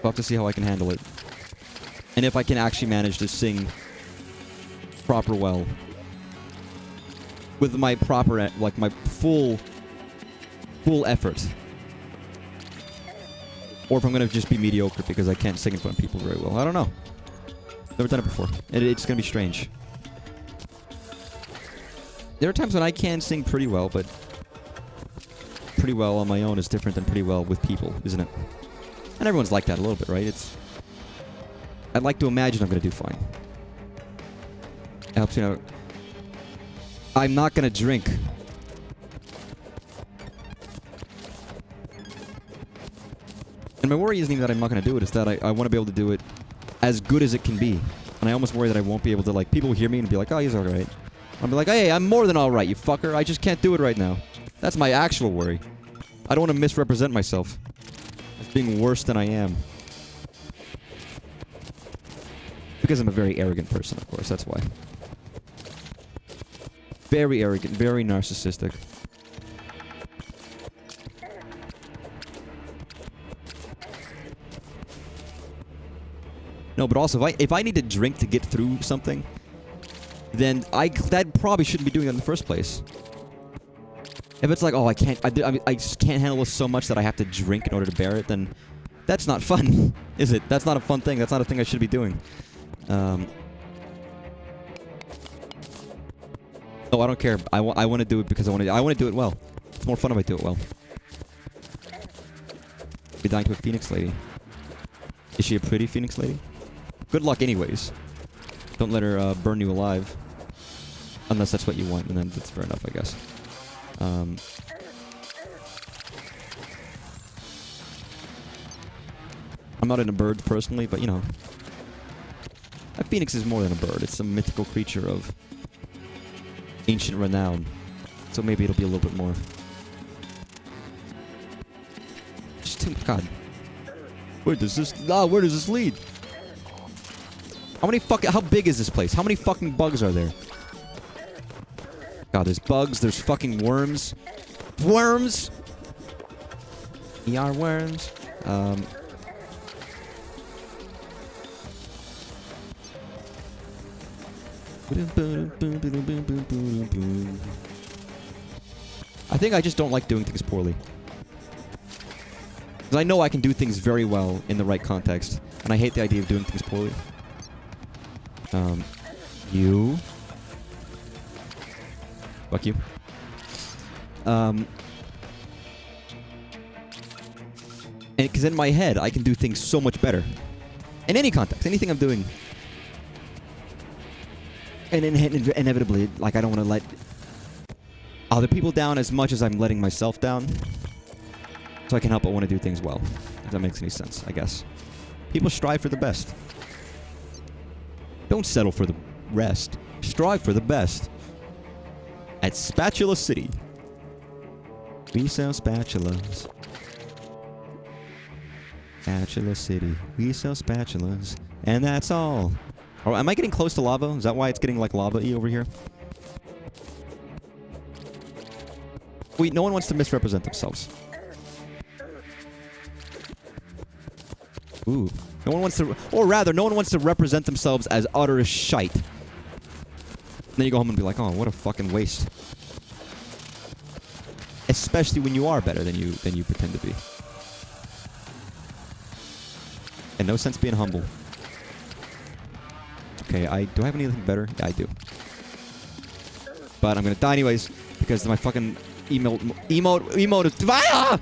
have to see how I can handle it. And if I can actually manage to sing proper well. With my proper, like my full effort. Or if I'm gonna just be mediocre because I can't sing in front of people very well. I don't know. Never done it before. It's gonna be strange. There are times when I can sing pretty well, but pretty well on my own is different than pretty well with people, isn't it? And everyone's like that a little bit, right? I'd like to imagine I'm gonna do fine. It helps, you know. I'm not gonna drink. And my worry isn't even that I'm not gonna do it, it's that I want to be able to do it as good as it can be. And I almost worry that I won't be able to, like, people hear me and be like, oh, he's alright. I'll be like, hey, I'm more than alright, you fucker. I just can't do it right now. That's my actual worry. I don't want to misrepresent myself as being worse than I am. Because I'm a very arrogant person, of course, that's why. Very arrogant, very narcissistic. No, but also, if I need to drink to get through something, then that probably shouldn't be doing it in the first place. If it's like, oh, I just can't handle this so much that I have to drink in order to bear it, then that's not fun, is it? That's not a fun thing. That's not a thing I should be doing. No, I don't care. I want to do it because I want to do it well. It's more fun if I do it well. Be dying to a phoenix lady. Is she a pretty phoenix lady? Good luck anyways. Don't let her burn you alive. Unless that's what you want, and then that's fair enough, I guess. I'm not into birds personally, but you know. A phoenix is more than a bird. It's a mythical creature of ancient renown. So maybe it'll be a little bit more. God. Where does this lead? How big is this place? How many fucking bugs are there? God, there's bugs, there's fucking worms. Worms! ER worms. I think I just don't like doing things poorly. Because I know I can do things very well in the right context. And I hate the idea of doing things poorly. You. Fuck you. And because in my head, I can do things so much better. In any context, anything I'm doing. And inevitably, like, I don't want to let other people down as much as I'm letting myself down. So I can help but want to do things well. If that makes any sense, I guess. People strive for the best. Don't settle for the rest. Strive for the best. At Spatula City, we sell spatulas. Spatula City, we sell spatulas. And that's all. Oh, am I getting close to lava? Is that why it's getting like lava-y over here? Wait, no one wants to misrepresent themselves. Ooh. No one wants to... Or rather, no one wants to represent themselves as utter shite. Then you go home and be like, oh, what a fucking waste. Especially when you are better than you pretend to be. And no sense being humble. Okay, do I have anything better? Yeah, I do. But I'm gonna die anyways because my fucking emote. Ah!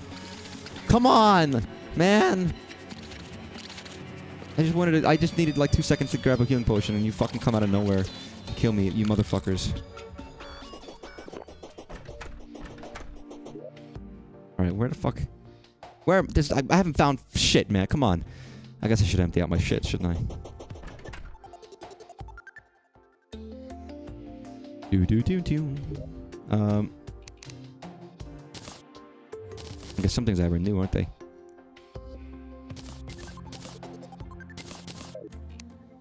Come on, man. I just needed like 2 seconds to grab a healing potion, and you fucking come out of nowhere to kill me, you motherfuckers. All right, where the fuck? Where? I haven't found shit, man. Come on. I guess I should empty out my shit, shouldn't I? I guess some things I ever knew, aren't they?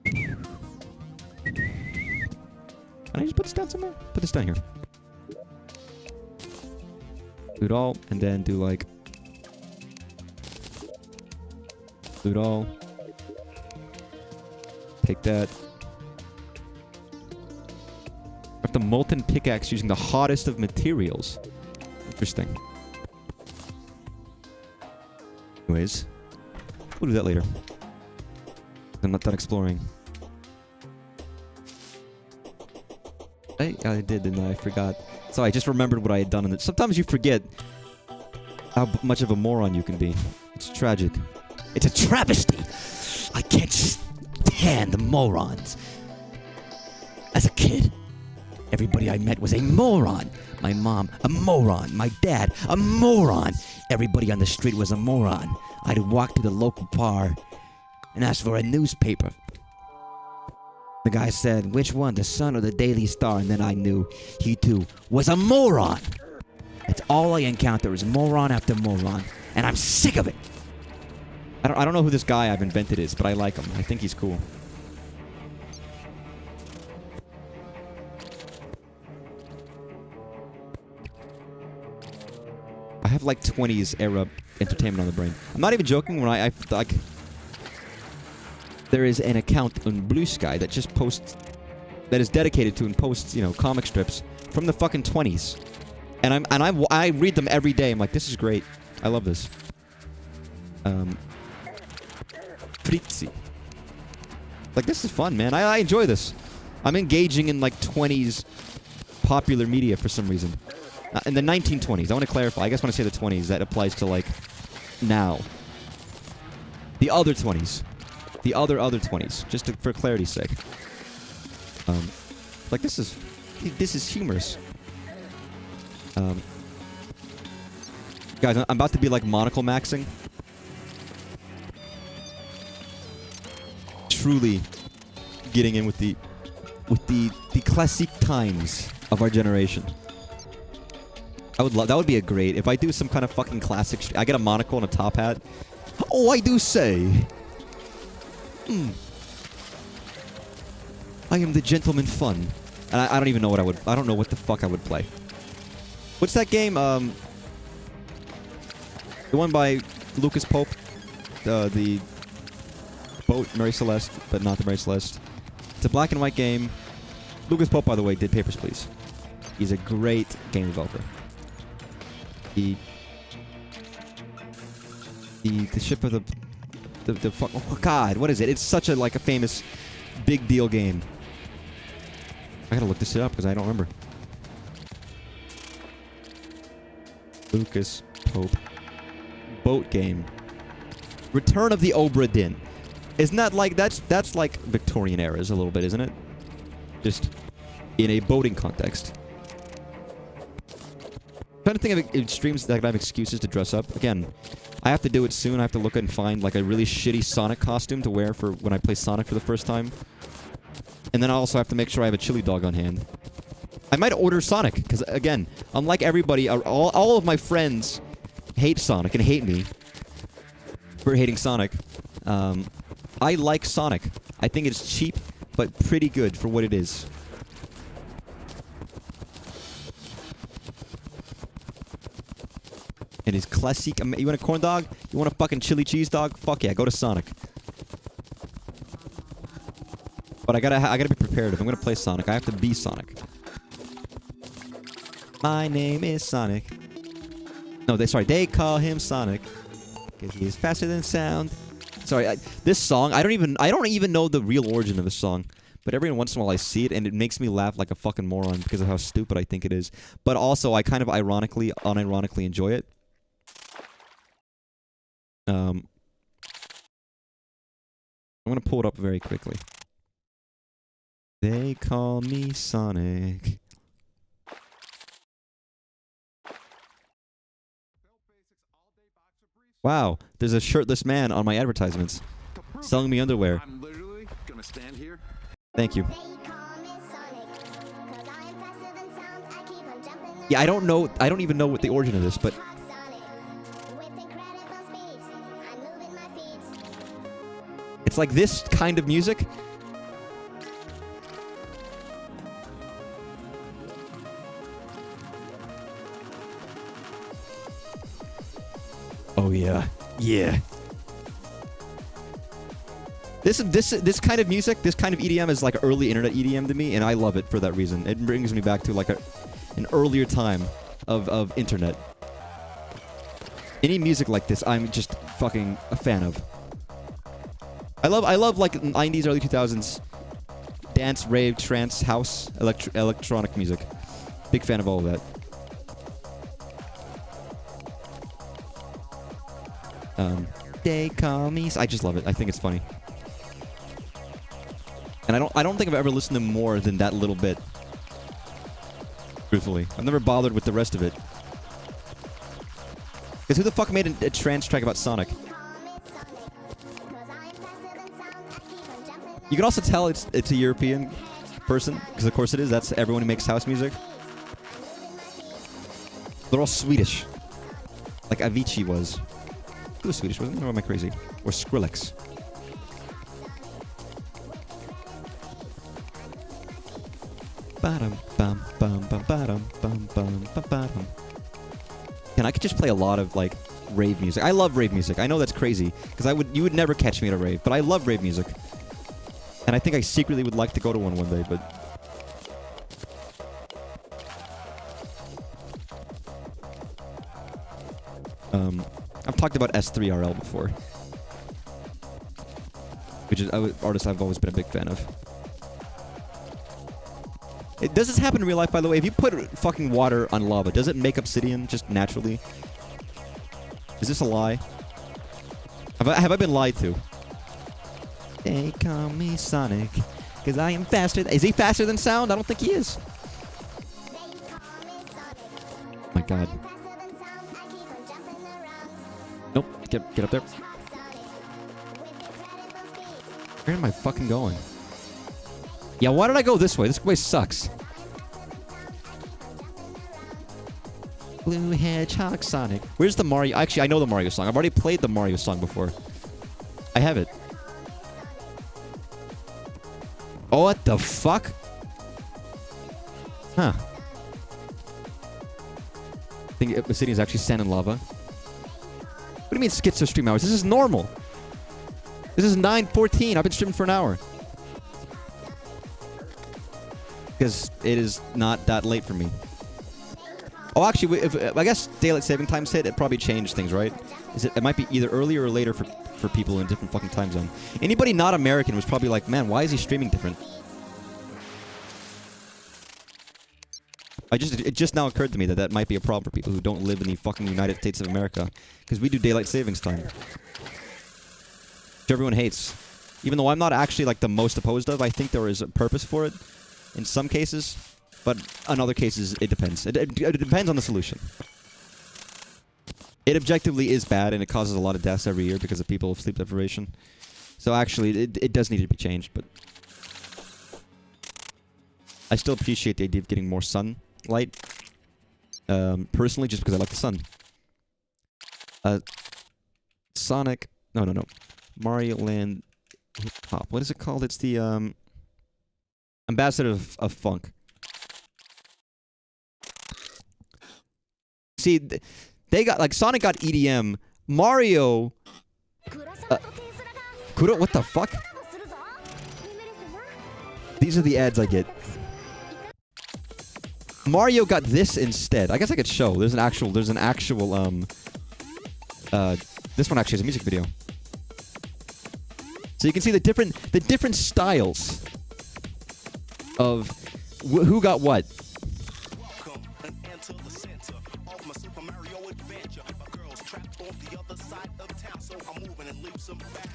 Can I just put this down somewhere? Put this down here. Do it all, and then do like... Do it all. Take that. The molten pickaxe using the hottest of materials. Interesting. Anyways, we'll do that later. I'm not done exploring. I did, and I forgot. So I just remembered what I had done, and sometimes you forget how much of a moron you can be. It's tragic. It's a travesty. I can't stand the morons. As a kid, everybody I met was a moron. My mom, a moron. My dad, a moron. Everybody on the street was a moron. I'd walk to the local bar and ask for a newspaper. The guy said, which one, the Sun or the Daily Star? And then I knew he too was a moron. That's all I encounter is moron after moron. And I'm sick of it. I don't know who this guy I've invented is, but I like him. I think he's cool. I have like 20s era entertainment on the brain. I'm not even joking when I like... There is an account on Blue Sky that just posts... That is dedicated to and posts, you know, comic strips from the fucking 20s. And I read them every day. I'm like, this is great. I love this. Fritzi. Like, this is fun, man. I enjoy this. I'm engaging in, like, 20s popular media for some reason. In the 1920s. I want to clarify. I guess when I say the 20s, that applies to, like, now. The other 20s. The other 20s. Just for clarity's sake. Like, this is humorous. Guys, I'm about to be, like, monocle maxing. Truly getting in with the classic times of our generation. I would love that. Would be a great if I do some kind of fucking classic. I get a monocle and a top hat. Oh, I do say. I am the gentleman fun, and I don't even know what I would. I don't know what the fuck I would play. What's that game? The one by Lucas Pope. The boat Mary Celeste, but not the Mary Celeste. It's a black and white game. Lucas Pope, by the way, did Papers, Please. He's a great game developer. The ship of the fuck. Oh God, what is it? It's such a like a famous, big deal game. I gotta look this shit up because I don't remember. Lucas Pope boat game. Return of the Obra Dinn. Isn't that like that's like Victorian eras a little bit, isn't it? Just in a boating context. I'm trying to think of streams that I have excuses to dress up. Again, I have to do it soon. I have to look and find like a really shitty Sonic costume to wear for when I play Sonic for the first time. And then I also have to make sure I have a chili dog on hand. I might order Sonic, because again, unlike everybody, all of my friends hate Sonic and hate me for hating Sonic. I like Sonic. I think it's cheap, but pretty good for what it is. And his classic. You want a corn dog? You want a fucking chili cheese dog? Fuck yeah, go to Sonic. But I gotta be prepared. If I'm gonna play Sonic, I have to be Sonic. My name is Sonic. No, they call him Sonic. Because he is faster than sound. Sorry, this song, I don't even know the real origin of this song. But every once in a while I see it, and it makes me laugh like a fucking moron because of how stupid I think it is. But also, I kind of unironically enjoy it. I'm gonna pull it up very quickly. They call me Sonic. Wow, there's a shirtless man on my advertisements selling me underwear. I'm literally gonna stand here. Thank you. Yeah, I don't even know what the origin of this, but it's like this kind of music. Oh yeah. Yeah. This kind of music, this kind of EDM is like early internet EDM to me, and I love it for that reason. It brings me back to like an earlier time of internet. Any music like this, I'm just fucking a fan of. I love like 90s, early 2000s dance, rave, trance, house, electronic music. Big fan of all of that. They call me. I just love it. I think it's funny. And I don't think I've ever listened to more than that little bit. Truthfully, I've never bothered with the rest of it. Because who the fuck made a trance track about Sonic? You can also tell it's a European person, because of course it is. That's everyone who makes house music. They're all Swedish, like Avicii was. He was Swedish, wasn't he? Or am I crazy? Or Skrillex. And I could just play a lot of like rave music. I love rave music. I know that's crazy because you would never catch me at a rave, but I love rave music. And I think I secretly would like to go to one day, but I've talked about S3RL before, which is an artist I've always been a big fan of. Does this happen in real life, by the way? If you put fucking water on lava, does it make obsidian just naturally? Is this a lie? Have I been lied to? They call me Sonic, because I am faster. Is he faster than sound? I don't think he is. Oh my god. Nope. Get up there. Where am I fucking going? Yeah, why did I go this way? This way sucks. Blue Hedgehog Sonic. Where's the Mario? Actually, I know the Mario song. I've already played the Mario song before. I have it. Oh, what the fuck? Huh. I think Obsidian is actually sand and lava. What do you mean schizo stream hours? This is normal. This is 9:14. I've been streaming for an hour. Because it is not that late for me. Oh, actually, I guess daylight saving times hit, it probably changed things, right? It might be either earlier or later for people in a different fucking time zone. Anybody not American was probably like, man, why is he streaming different? It just now occurred to me that might be a problem for people who don't live in the fucking United States of America. Because we do daylight savings time. Which everyone hates. Even though I'm not actually like the most opposed of, I think there is a purpose for it. In some cases. But in other cases, it depends. It depends on the solution. It objectively is bad, and it causes a lot of deaths every year because of people with sleep deprivation. So actually, it does need to be changed, but I still appreciate the idea of getting more sunlight. Personally, just because I like the sun. Sonic... No. Mario Land Hip Hop. What is it called? It's the, Ambassador of Funk. See, They got like Sonic got EDM, Mario. What the fuck? These are the ads I get. Mario got this instead. I guess I could show. There's an actual. This one actually has a music video. So you can see the different styles of who got what.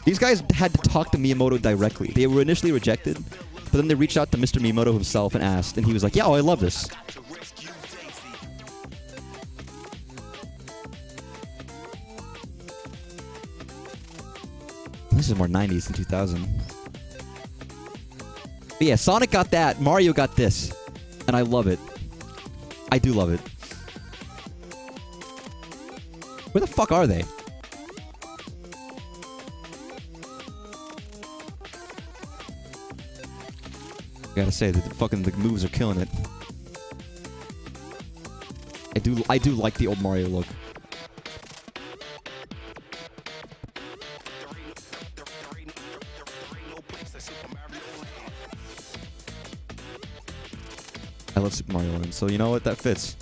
These guys had to talk to Miyamoto directly. They were initially rejected, but then they reached out to Mr. Miyamoto himself and asked, and he was like, "Yeah, oh, I love this." This is more 90s than 2000. But yeah, Sonic got that, Mario got this, and I love it. I do love it. Where the fuck are they? I gotta say that the moves are killing it. I do like the old Mario look. I love Super Mario Land, so you know what? That fits.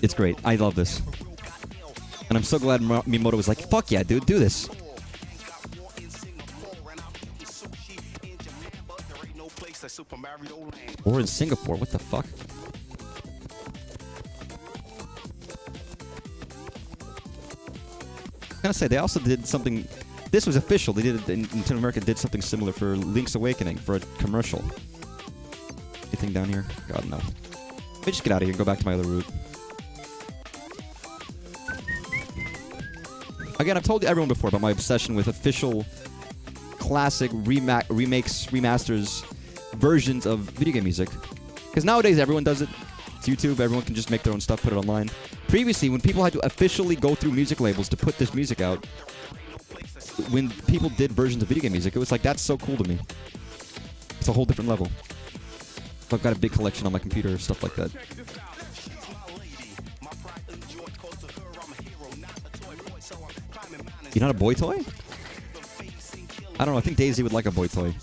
It's great. I love this. And I'm so glad Miyamoto was like, fuck yeah, dude, do this. Or in Singapore, what the fuck? I gotta say, they also did something. This was official. They did it in Nintendo America. Did something similar for Link's Awakening for a commercial. Anything down here? God no. Let me just get out of here and go back to my other route. Again, I've told everyone before about my obsession with official, classic remakes, remasters, versions of video game music. Because nowadays everyone does it. It's YouTube. Everyone can just make their own stuff, put it online. Previously, when people had to officially go through music labels to put this music out, when people did versions of video game music, it was like, that's so cool to me. It's a whole different level. So I've got a big collection on my computer, stuff like that. You're not a boy toy? I don't know, I think Daisy would like a boy toy.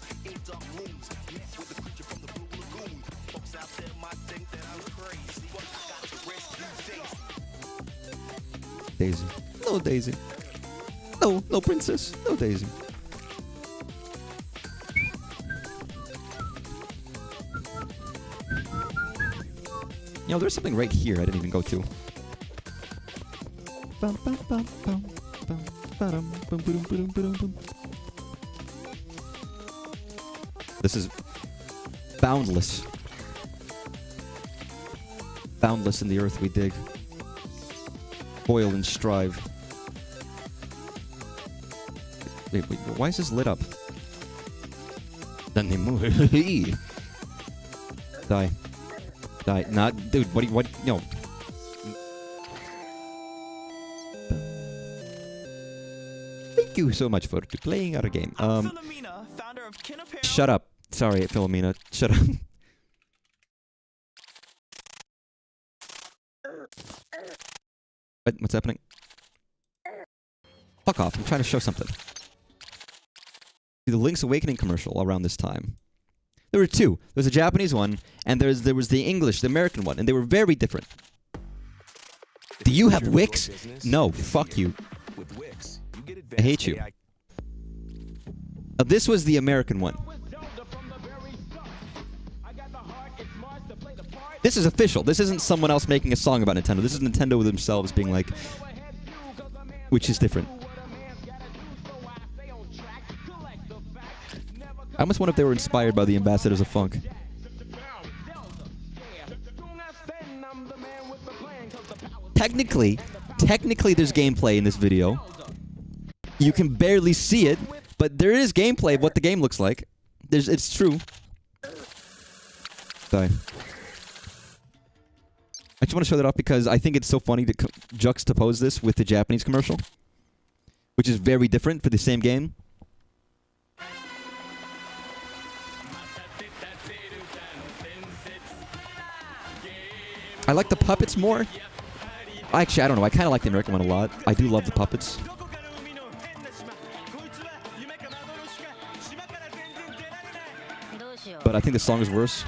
Daisy. No, Daisy. No, no, princess. No, Daisy. You know, there's something right here I didn't even go to. Bum, bum, bum, bum, bum, ba-dum, bum, ba-dum, ba-dum, ba-dum, bum. This is boundless. Boundless in the earth we dig. Toil and strive. Wait, why is this lit up? Then they move. Die. Die. Not, dude, what, no. Thank you so much for playing our game. Shut up. Sorry, Philomena. Shut up. What's happening? Fuck off. I'm trying to show something. The Link's Awakening commercial around this time. There were two. There was a Japanese one, and there was the English, the American one, and they were very different. Do you have Wix? No, fuck you. I hate you. This was the American one. This is official. This isn't someone else making a song about Nintendo. This is Nintendo themselves being like, which is different. I almost wonder if they were inspired by the Ambassadors of Funk. Technically there's gameplay in this video. You can barely see it, but there is gameplay of what the game looks like. It's true. Sorry. I just want to show that off because I think it's so funny to juxtapose this with the Japanese commercial, which is very different for the same game. I like the puppets more. Actually, I don't know. I kind of like the American one a lot. I do love the puppets. But I think the song is worse.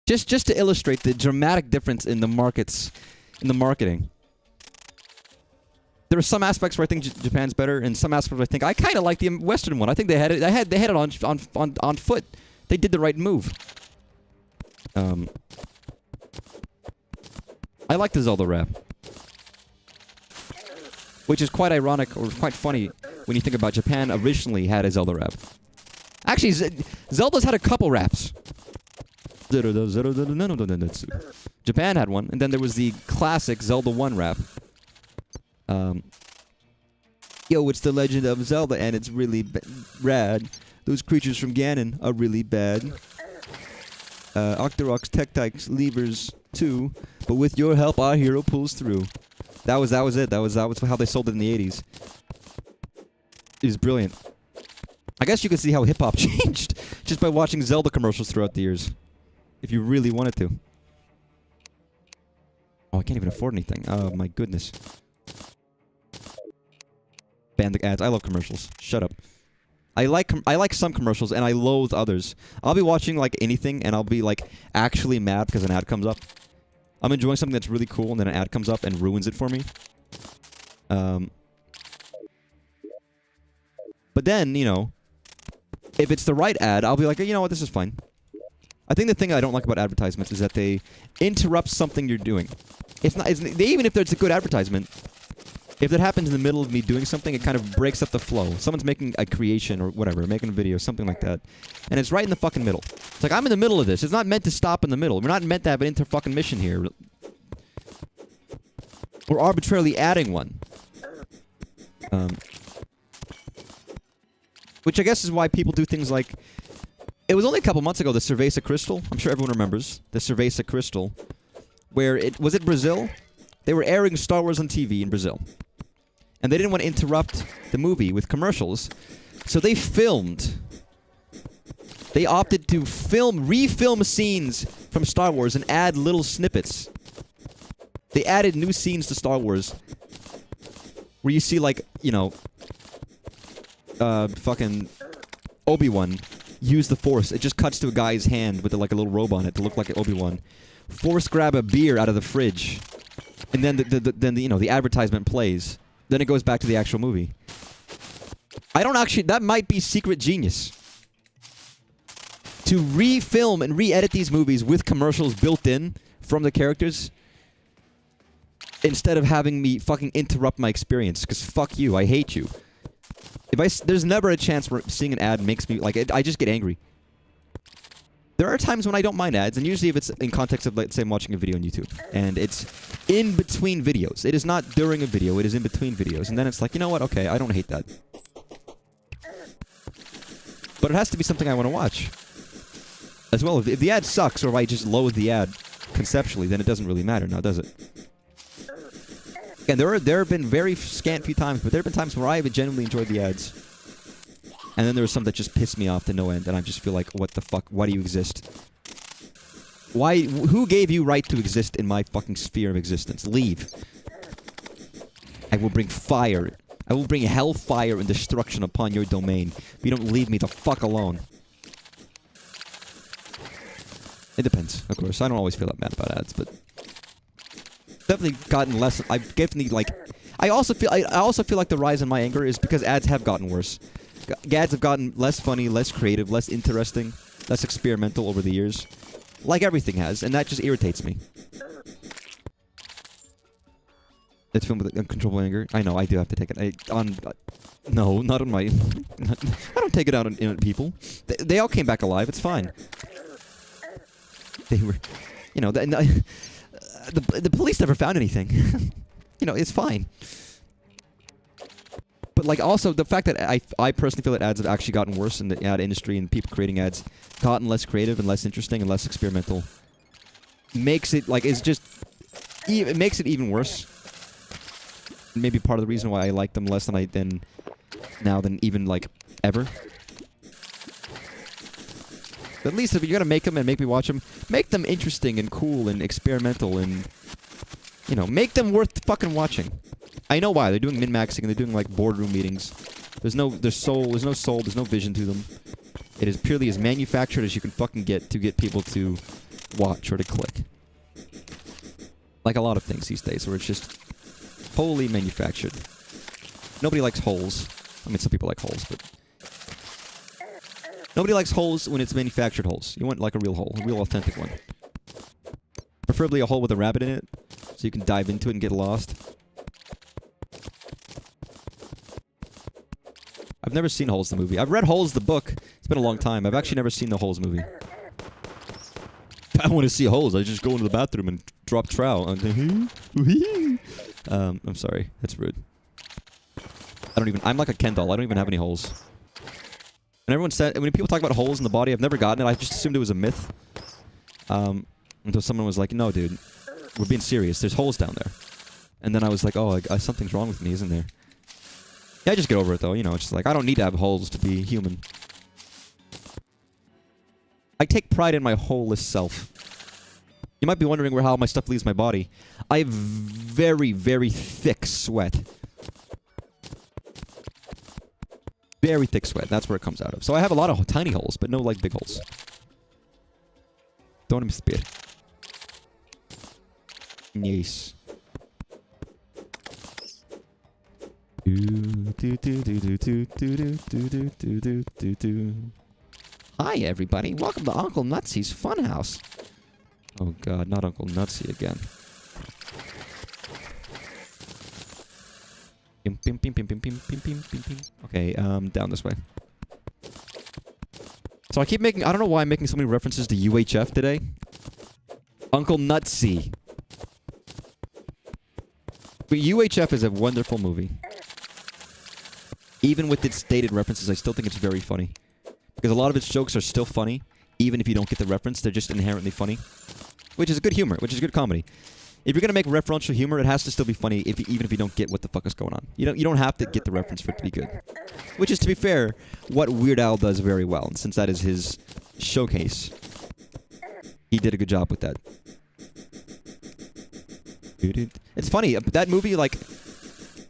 Just to illustrate the dramatic difference in the markets, in the marketing. There are some aspects where I think Japan's better, and some aspects where I think I kind of like the Western one. I think they had it on foot. They did the right move. I like the Zelda rap, which is quite ironic or quite funny when you think about Japan originally had a Zelda rap. Actually, Zelda's had a couple raps. Japan had one, and then there was the classic Zelda 1 rap. Yo, it's the Legend of Zelda, and it's really rad. Those creatures from Ganon are really bad. Octoroks, Tektites, Levers too. But with your help, our hero pulls through. That was it. That was how they sold it in the 80s. It was brilliant. I guess you could see how hip hop changed just by watching Zelda commercials throughout the years, if you really wanted to. Oh, I can't even afford anything. Oh my goodness. Ban the ads. I love commercials. Shut up. I like some commercials and I loathe others. I'll be watching like anything and I'll be like actually mad because an ad comes up. I'm enjoying something that's really cool and then an ad comes up and ruins it for me. But then, you know, if it's the right ad, I'll be like, you know what, this is fine. I think the thing I don't like about advertisements is that they interrupt something you're doing. Even if it's a good advertisement, if that happens in the middle of me doing something, it kind of breaks up the flow. Someone's making a creation or whatever, making a video, something like that. And it's right in the fucking middle. It's like, I'm in the middle of this. It's not meant to stop in the middle. We're not meant to have an inter-fucking mission here. We're arbitrarily adding one. Which I guess is why people do things like... It was only a couple months ago, the Cerveza Crystal. I'm sure everyone remembers. The Cerveza Crystal. Where it... Was it Brazil? They were airing Star Wars on TV in Brazil. And they didn't want to interrupt the movie with commercials. So they filmed. They opted to refilm scenes from Star Wars and add little snippets. They added new scenes to Star Wars. Where you see like, you know... fucking... Obi-Wan use the Force. It just cuts to a guy's hand with like a little robe on it to look like Obi-Wan. Force grab a beer out of the fridge. And then then you know, the advertisement plays. Then it goes back to the actual movie. I don't actually... That might be secret genius. To refilm and re-edit these movies with commercials built in from the characters. Instead of having me fucking interrupt my experience. Because fuck you, I hate you. There's never a chance where seeing an ad makes me... Like, I just get angry. There are times when I don't mind ads, and usually if it's in context of, let's say, I'm watching a video on YouTube, and it's in between videos. It is not during a video, it is in between videos. And then it's like, you know what, okay, I don't hate that. But it has to be something I want to watch. As well, if the ad sucks, or if I just loathe the ad conceptually, then it doesn't really matter now, does it? Again, there have been very scant few times, but there have been times where I have genuinely enjoyed the ads. And then there are some that just piss me off to no end, and I just feel like, what the fuck? Why do you exist? Why? Who gave you right to exist in my fucking sphere of existence? Leave. I will bring fire. I will bring hellfire and destruction upon your domain if you don't leave me the fuck alone. It depends, of course. I don't always feel that mad about ads, but... Definitely gotten less... I've definitely, like... I also feel like the rise in my anger is because ads have gotten worse. Ads have gotten less funny, less creative, less interesting, less experimental over the years. Like everything has, and that just irritates me. It's filmed with uncontrollable anger. I know, I do have to take it. No, not on my... I don't take it out on people. They all came back alive, it's fine. They were... You know, the police never found anything. You know, it's fine. But, like, also, the fact that I personally feel that ads have actually gotten worse in the ad industry and people creating ads gotten less creative and less interesting and less experimental makes it, like, it's just... It makes it even worse. Maybe part of the reason why I like them less than even like ever. But at least if you're gonna make them and make me watch them, make them interesting and cool and experimental and, you know, make them worth fucking watching. I know why. They're doing min-maxing and they're doing like boardroom meetings. There's no soul, there's no vision to them. It is purely as manufactured as you can fucking get to get people to watch or to click. Like a lot of things these days where it's just wholly manufactured. Nobody likes holes. I mean, some people like holes, but nobody likes holes when it's manufactured holes. You want like a real hole, a real authentic one. Preferably a hole with a rabbit in it, so you can dive into it and get lost. I've never seen Holes the movie. I've read Holes the book. It's been a long time. I've actually never seen the Holes movie. If I want to see holes, I just go into the bathroom and drop trowel. I'm sorry. That's rude. I'm like a Ken doll. I don't even have any holes. And everyone said, when people talk about holes in the body, I've never gotten it. I just assumed it was a myth. Until someone was like, no, dude, we're being serious. There's holes down there. And then I was like, oh, something's wrong with me, isn't there? Yeah, I just get over it, though. You know, it's just like, I don't need to have holes to be human. I take pride in my holeless self. You might be wondering how my stuff leaves my body. I have very, very thick sweat. Very thick sweat. That's where it comes out of. So I have a lot of tiny holes, but no, like, big holes. Don't miss the bit. Yes. Hi, everybody. Welcome to Uncle Nutsy's Funhouse. Oh, God. Not Uncle Nutsy again. Okay, down this way. So I keep making... I don't know why I'm making so many references to UHF today. Uncle Nutsy. But UHF is a wonderful movie. Even with its dated references, I still think it's very funny. Because a lot of its jokes are still funny, even if you don't get the reference. They're just inherently funny. Which is good humor, which is good comedy. If you're going to make referential humor, it has to still be funny, even if you don't get what the fuck is going on. You don't have to get the reference for it to be good. Which is, to be fair, what Weird Al does very well. And since that is his showcase, he did a good job with that. It's funny, that movie, like,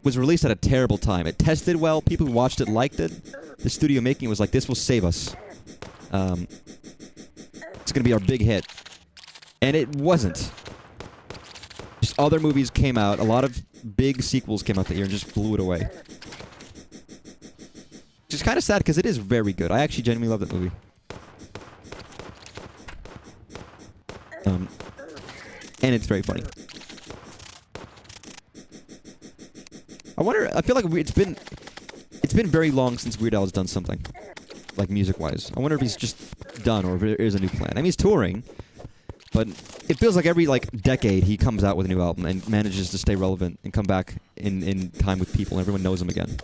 was released at a terrible time. It tested well, people who watched it liked it. The studio making it was like, this will save us. It's gonna be our big hit. And it wasn't. Just other movies came out, a lot of big sequels came out that year and just blew it away. Which is kind of sad, because it is very good. I actually genuinely love that movie. And it's very funny. I feel like it's been very long since Weird Al has done something, like music-wise. I wonder if he's just done or if there is a new plan. I mean, he's touring, but it feels like every, like, decade he comes out with a new album and manages to stay relevant and come back in time with people and everyone knows him again.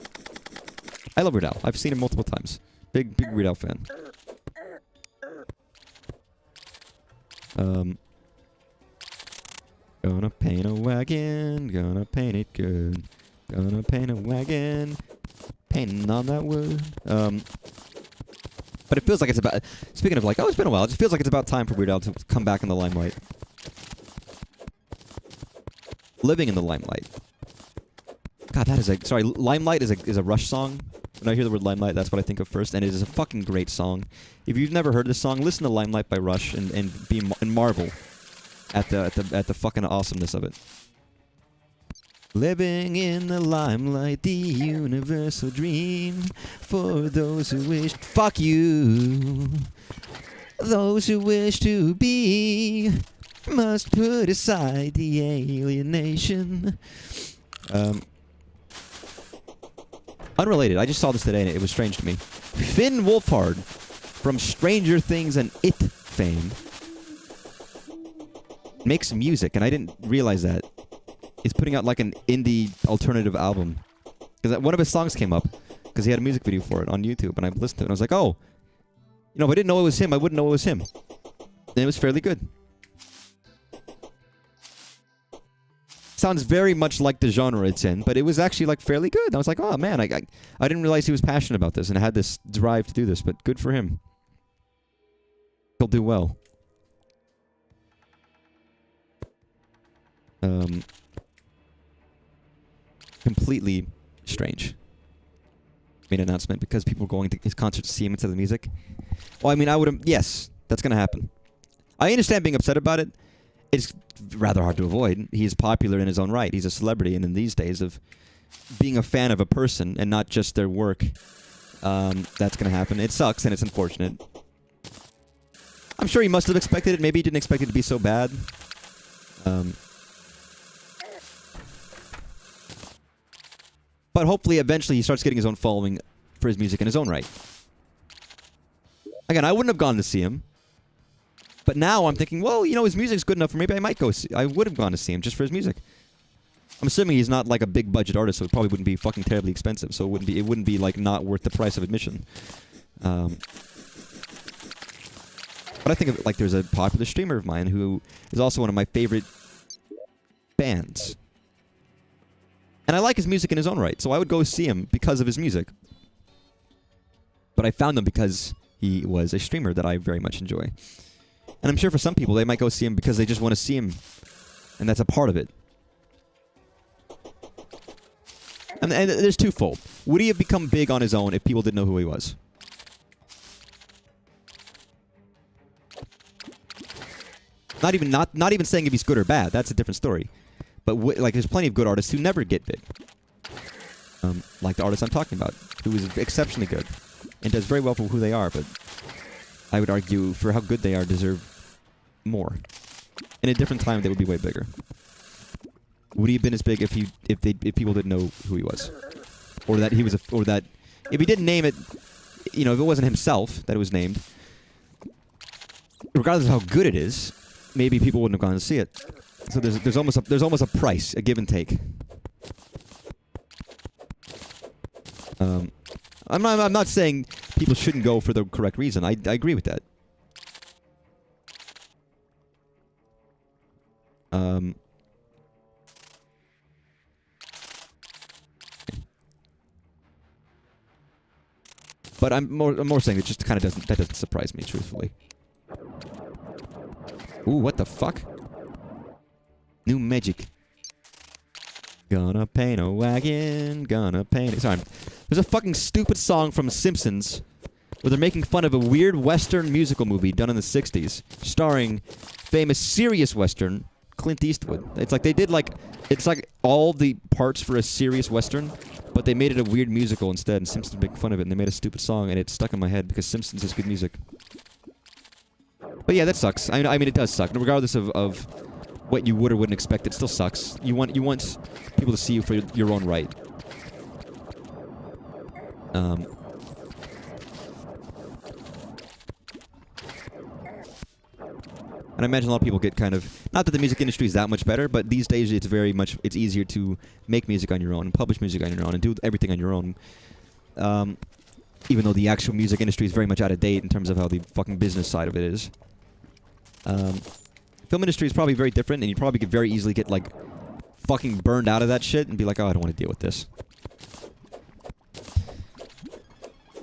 I love Weird Al. I've seen him multiple times. Big Weird Al fan. Gonna paint a wagon, gonna paint it good. Gonna paint a wagon, painting on that wood. But it feels like it's about... Speaking of, like, oh, it's been a while. It just feels like it's about time for Weird Al to come back in the limelight. Living in the limelight. God, that is a... Sorry, Limelight is a Rush song. When I hear the word Limelight, that's what I think of first, and it is a fucking great song. If you've never heard this song, listen to Limelight by Rush and marvel at the fucking awesomeness of it. Living in the limelight, the universal dream for those who wish... Fuck you! Those who wish to be must put aside the alienation. Unrelated, I just saw this today and it was strange to me. Finn Wolfhard from Stranger Things and It fame makes music, and I didn't realize that. He's putting out like an indie alternative album. Because one of his songs came up, because he had a music video for it on YouTube, and I listened to it, and I was like, oh, you know, if I didn't know it was him, I wouldn't know it was him. And it was fairly good. sounds very much like the genre it's in, but it was actually like fairly good. And I was like, oh man, I didn't realize he was passionate about this and had this drive to do this, but good for him. He'll do well. Completely strange. Made an announcement because people were going to his concert to see him instead of the music. Well, I mean, I would have... Yes, that's going to happen. I understand being upset about it. It's rather hard to avoid. He's popular in his own right. He's a celebrity, and in these days of being a fan of a person and not just their work, that's going to happen. It sucks, and it's unfortunate. I'm sure he must have expected it. Maybe he didn't expect it to be so bad. But hopefully, eventually, he starts getting his own following for his music in his own right. Again, I wouldn't have gone to see him. But now I'm thinking, well, you know, his music's good enough for maybe I might go see... I would have gone to see him just for his music. I'm assuming he's not like a big budget artist, so it probably wouldn't be fucking terribly expensive. So it wouldn't be like not worth the price of admission. But I think of it like there's a popular streamer of mine who is also one of my favorite bands. And I like his music in his own right, so I would go see him because of his music. But I found him because he was a streamer that I very much enjoy. And I'm sure for some people, they might go see him because they just want to see him. And that's a part of it. And there's twofold. Would he have become big on his own if people didn't know who he was? Not even saying if he's good or bad. That's a different story. But like, there's plenty of good artists who never get big. Like the artist I'm talking about, who is exceptionally good and does very well for who they are. But I would argue, for how good they are, deserve more. In a different time, they would be way bigger. Would he have been as big if people didn't know who he was, or that he was or that if he didn't name it, you know, if it wasn't himself that it was named, regardless of how good it is, maybe people wouldn't have gone to see it. So there's almost a price, a give and take. I'm not saying people shouldn't go for the correct reason. I agree with that. But I'm more saying it just kind of doesn't surprise me, truthfully. Ooh, what the fuck? New magic. Gonna paint a wagon, gonna paint it. Sorry, there's a fucking stupid song from Simpsons where they're making fun of a weird Western musical movie done in the 60s, starring famous serious Western Clint Eastwood. It's like they did it's like all the parts for a serious Western, but they made it a weird musical instead, and Simpsons make fun of it, and they made a stupid song, and it stuck in my head because Simpsons is good music. But yeah, that sucks. I mean, it does suck. Regardless of what you would or wouldn't expect, it still sucks. You want people to see you for your own right. And I imagine a lot of people get kind of... Not that the music industry is that much better, but these days it's easier to make music on your own, and publish music on your own, and do everything on your own. Even though the actual music industry is very much out of date in terms of how the fucking business side of it is. Film industry is probably very different, and you probably could very easily get, like, fucking burned out of that shit and be like, oh, I don't want to deal with this.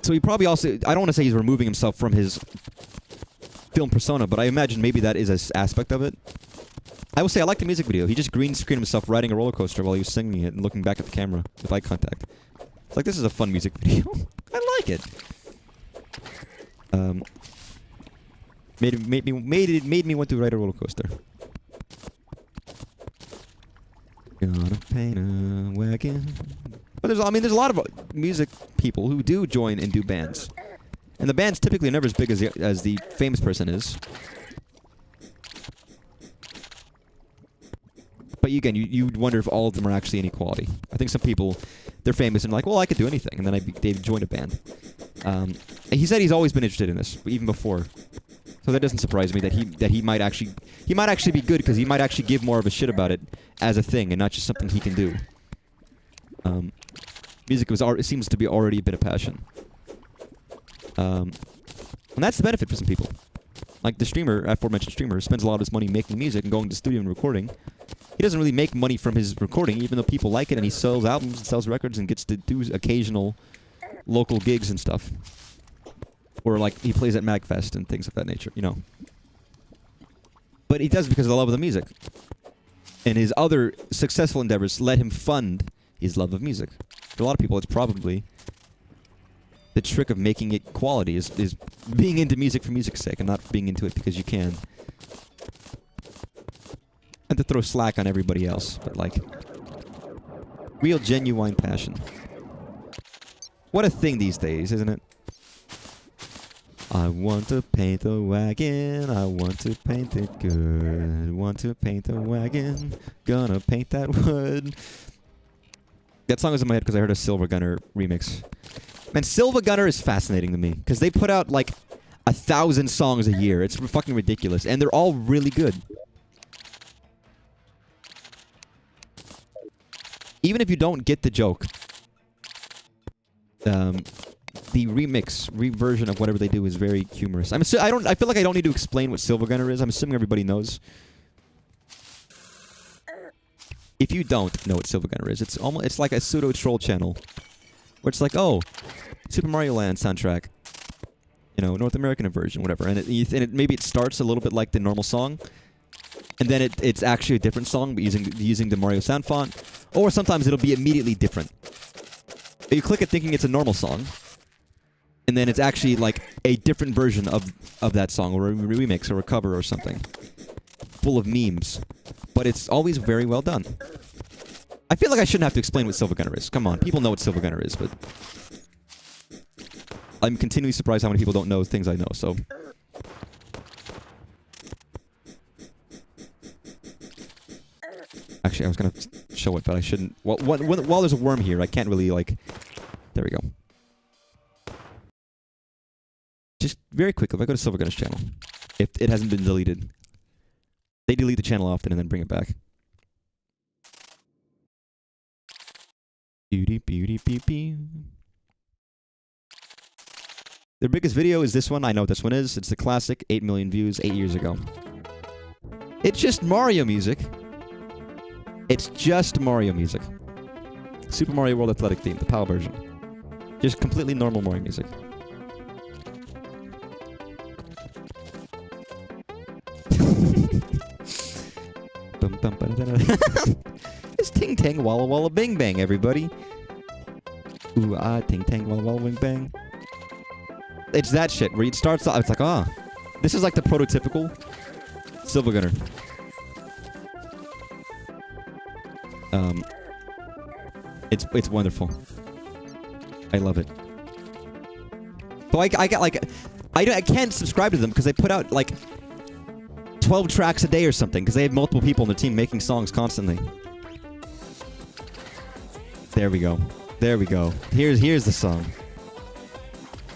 So he probably also... I don't want to say he's removing himself from his film persona, but I imagine maybe that is an aspect of it. I will say I like the music video. He just green screened himself riding a roller coaster while he was singing it and looking back at the camera with eye contact. It's like, this is a fun music video. I like it. Made me want to ride a roller coaster. Gonna paint a wagon. But there's a lot of music people who do join and do bands. And the band's typically never as big as the famous person is. But again, you wonder if all of them are actually any quality. I think some people, they're famous and like, well, I could do anything, and then they join a band. And he said he's always been interested in this, even before. So that doesn't surprise me that he might actually be good, because he might actually give more of a shit about it as a thing and not just something he can do. Music it seems to be already a bit of passion. And that's the benefit for some people. Like the streamer, aforementioned streamer, spends a lot of his money making music and going to the studio and recording. He doesn't really make money from his recording, even though people like it, and he sells albums and sells records and gets to do occasional local gigs and stuff. Or like he plays at MagFest and things of that nature, you know. But he does it because of the love of the music. And his other successful endeavors let him fund his love of music. For a lot of people, it's probably the trick of making it quality is being into music for music's sake and not being into it because you can. And to throw slack on everybody else, but like real genuine passion. What a thing these days, isn't it? I want to paint the wagon, I want to paint it good. Want to paint the wagon, gonna paint that wood. That song was in my head because I heard a Silver Gunner remix. Man, Silver Gunner is fascinating to me because they put out like 1,000 songs a year. It's fucking ridiculous, and they're all really good. Even if you don't get the joke, the reversion of whatever they do is very humorous. I feel like I don't need to explain what Silver Gunner is. I'm assuming everybody knows. If you don't know what Silver Gunner is, it's like a pseudo troll channel, where it's like, oh, Super Mario Land soundtrack, you know, North American version, whatever, and maybe it starts a little bit like the normal song, and then it's actually a different song, but using the Mario sound font, or sometimes it'll be immediately different. You click it thinking it's a normal song, and then it's actually like a different version of that song, or a remix, or a cover, or something, full of memes. But it's always very well done. I feel like I shouldn't have to explain what Silver Gunner is. Come on, people know what Silver Gunner is, but I'm continually surprised how many people don't know things I know, so. Actually, I was gonna show it, but I shouldn't. While there's a worm here, I can't really, like... There we go. Just very quickly, if I go to Silver Gunner's channel, if it hasn't been deleted. They delete the channel often and then bring it back. Beauty, beauty, beauty. Their biggest video is this one. I know what this one is. It's the classic, 8 million views 8 years ago. It's just Mario music. It's just Mario music. Super Mario World Athletic theme, the PAL version. Just completely normal Mario music. It's Ting Tang Walla Walla Bing Bang, everybody. Ooh, Ting Tang Walla Walla Bing Bang. It's that shit where it starts off, it's like, ah, this is like the prototypical Silver Gunner. It's wonderful. I love it. So I got like, I can't subscribe to them because they put out like 12 tracks a day or something because they have multiple people on their team making songs constantly. There we go. There we go. Here's the song.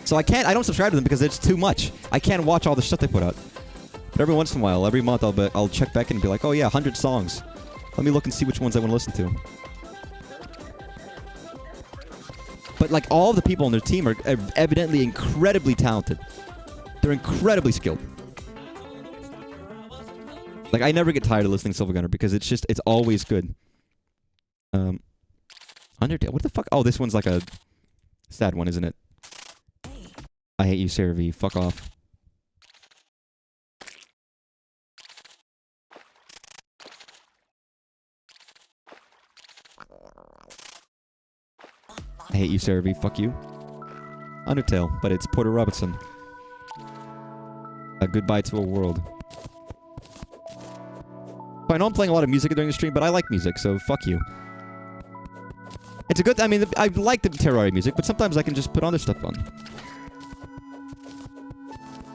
So I don't subscribe to them because it's too much. I can't watch all the stuff they put out. But every once in a while, every month, I'll check back in and be like, oh yeah, 100 songs. Let me look and see which ones I want to listen to. But like all the people on their team are evidently incredibly talented. They're incredibly skilled. Like I never get tired of listening to Silver Gunner because it's always good. Undertale. What the fuck? Oh, this one's like a sad one, isn't it? I hate you, Sarah V. Fuck off. I hate you, Sarah V. Fuck you. Undertale, but it's Porter Robinson. A goodbye to a world. I know I'm playing a lot of music during the stream, but I like music, so fuck you. It's a good... I mean, I like the Terraria music, but sometimes I can just put other stuff on.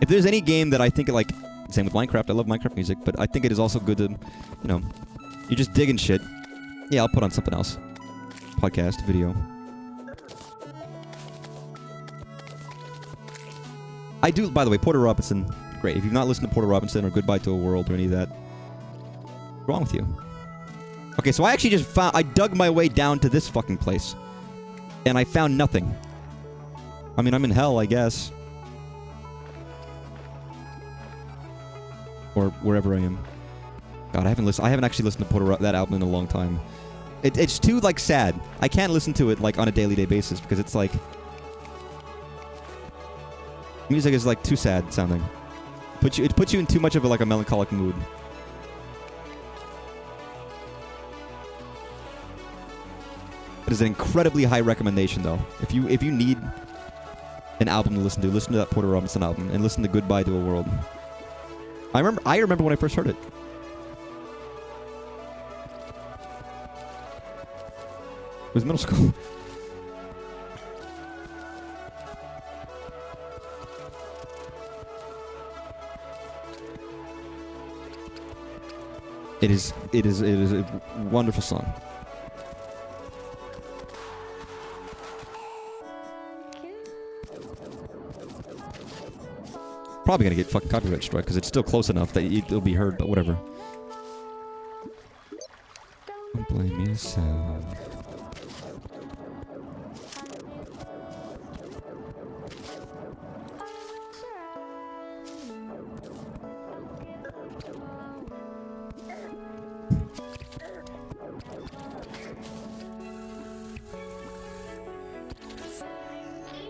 If there's any game that I think, like... Same with Minecraft, I love Minecraft music, but I think it is also good to, you know... You're just digging shit. Yeah, I'll put on something else. Podcast, video. I do, by the way, Porter Robinson. Great. If you've not listened to Porter Robinson or Goodbye to a World or any of that, what's wrong with you? Okay, so I actually just found... I dug my way down to this fucking place. And I found nothing. I mean, I'm in hell, I guess. or wherever I am. God, I haven't actually listened to that album in a long time. It's too like sad. I can't listen to it like on a daily basis because it's like music is like too sad sounding. It puts you in too much of a melancholic mood. It is an incredibly high recommendation though. If you need an album to listen to that Porter Robinson album and listen to Goodbye to a World. I remember when I first heard it. It was middle school. It is a wonderful song. Probably gonna get fucking copyright strike because it's still close enough that it'll be heard, but whatever. Don't blame yourself.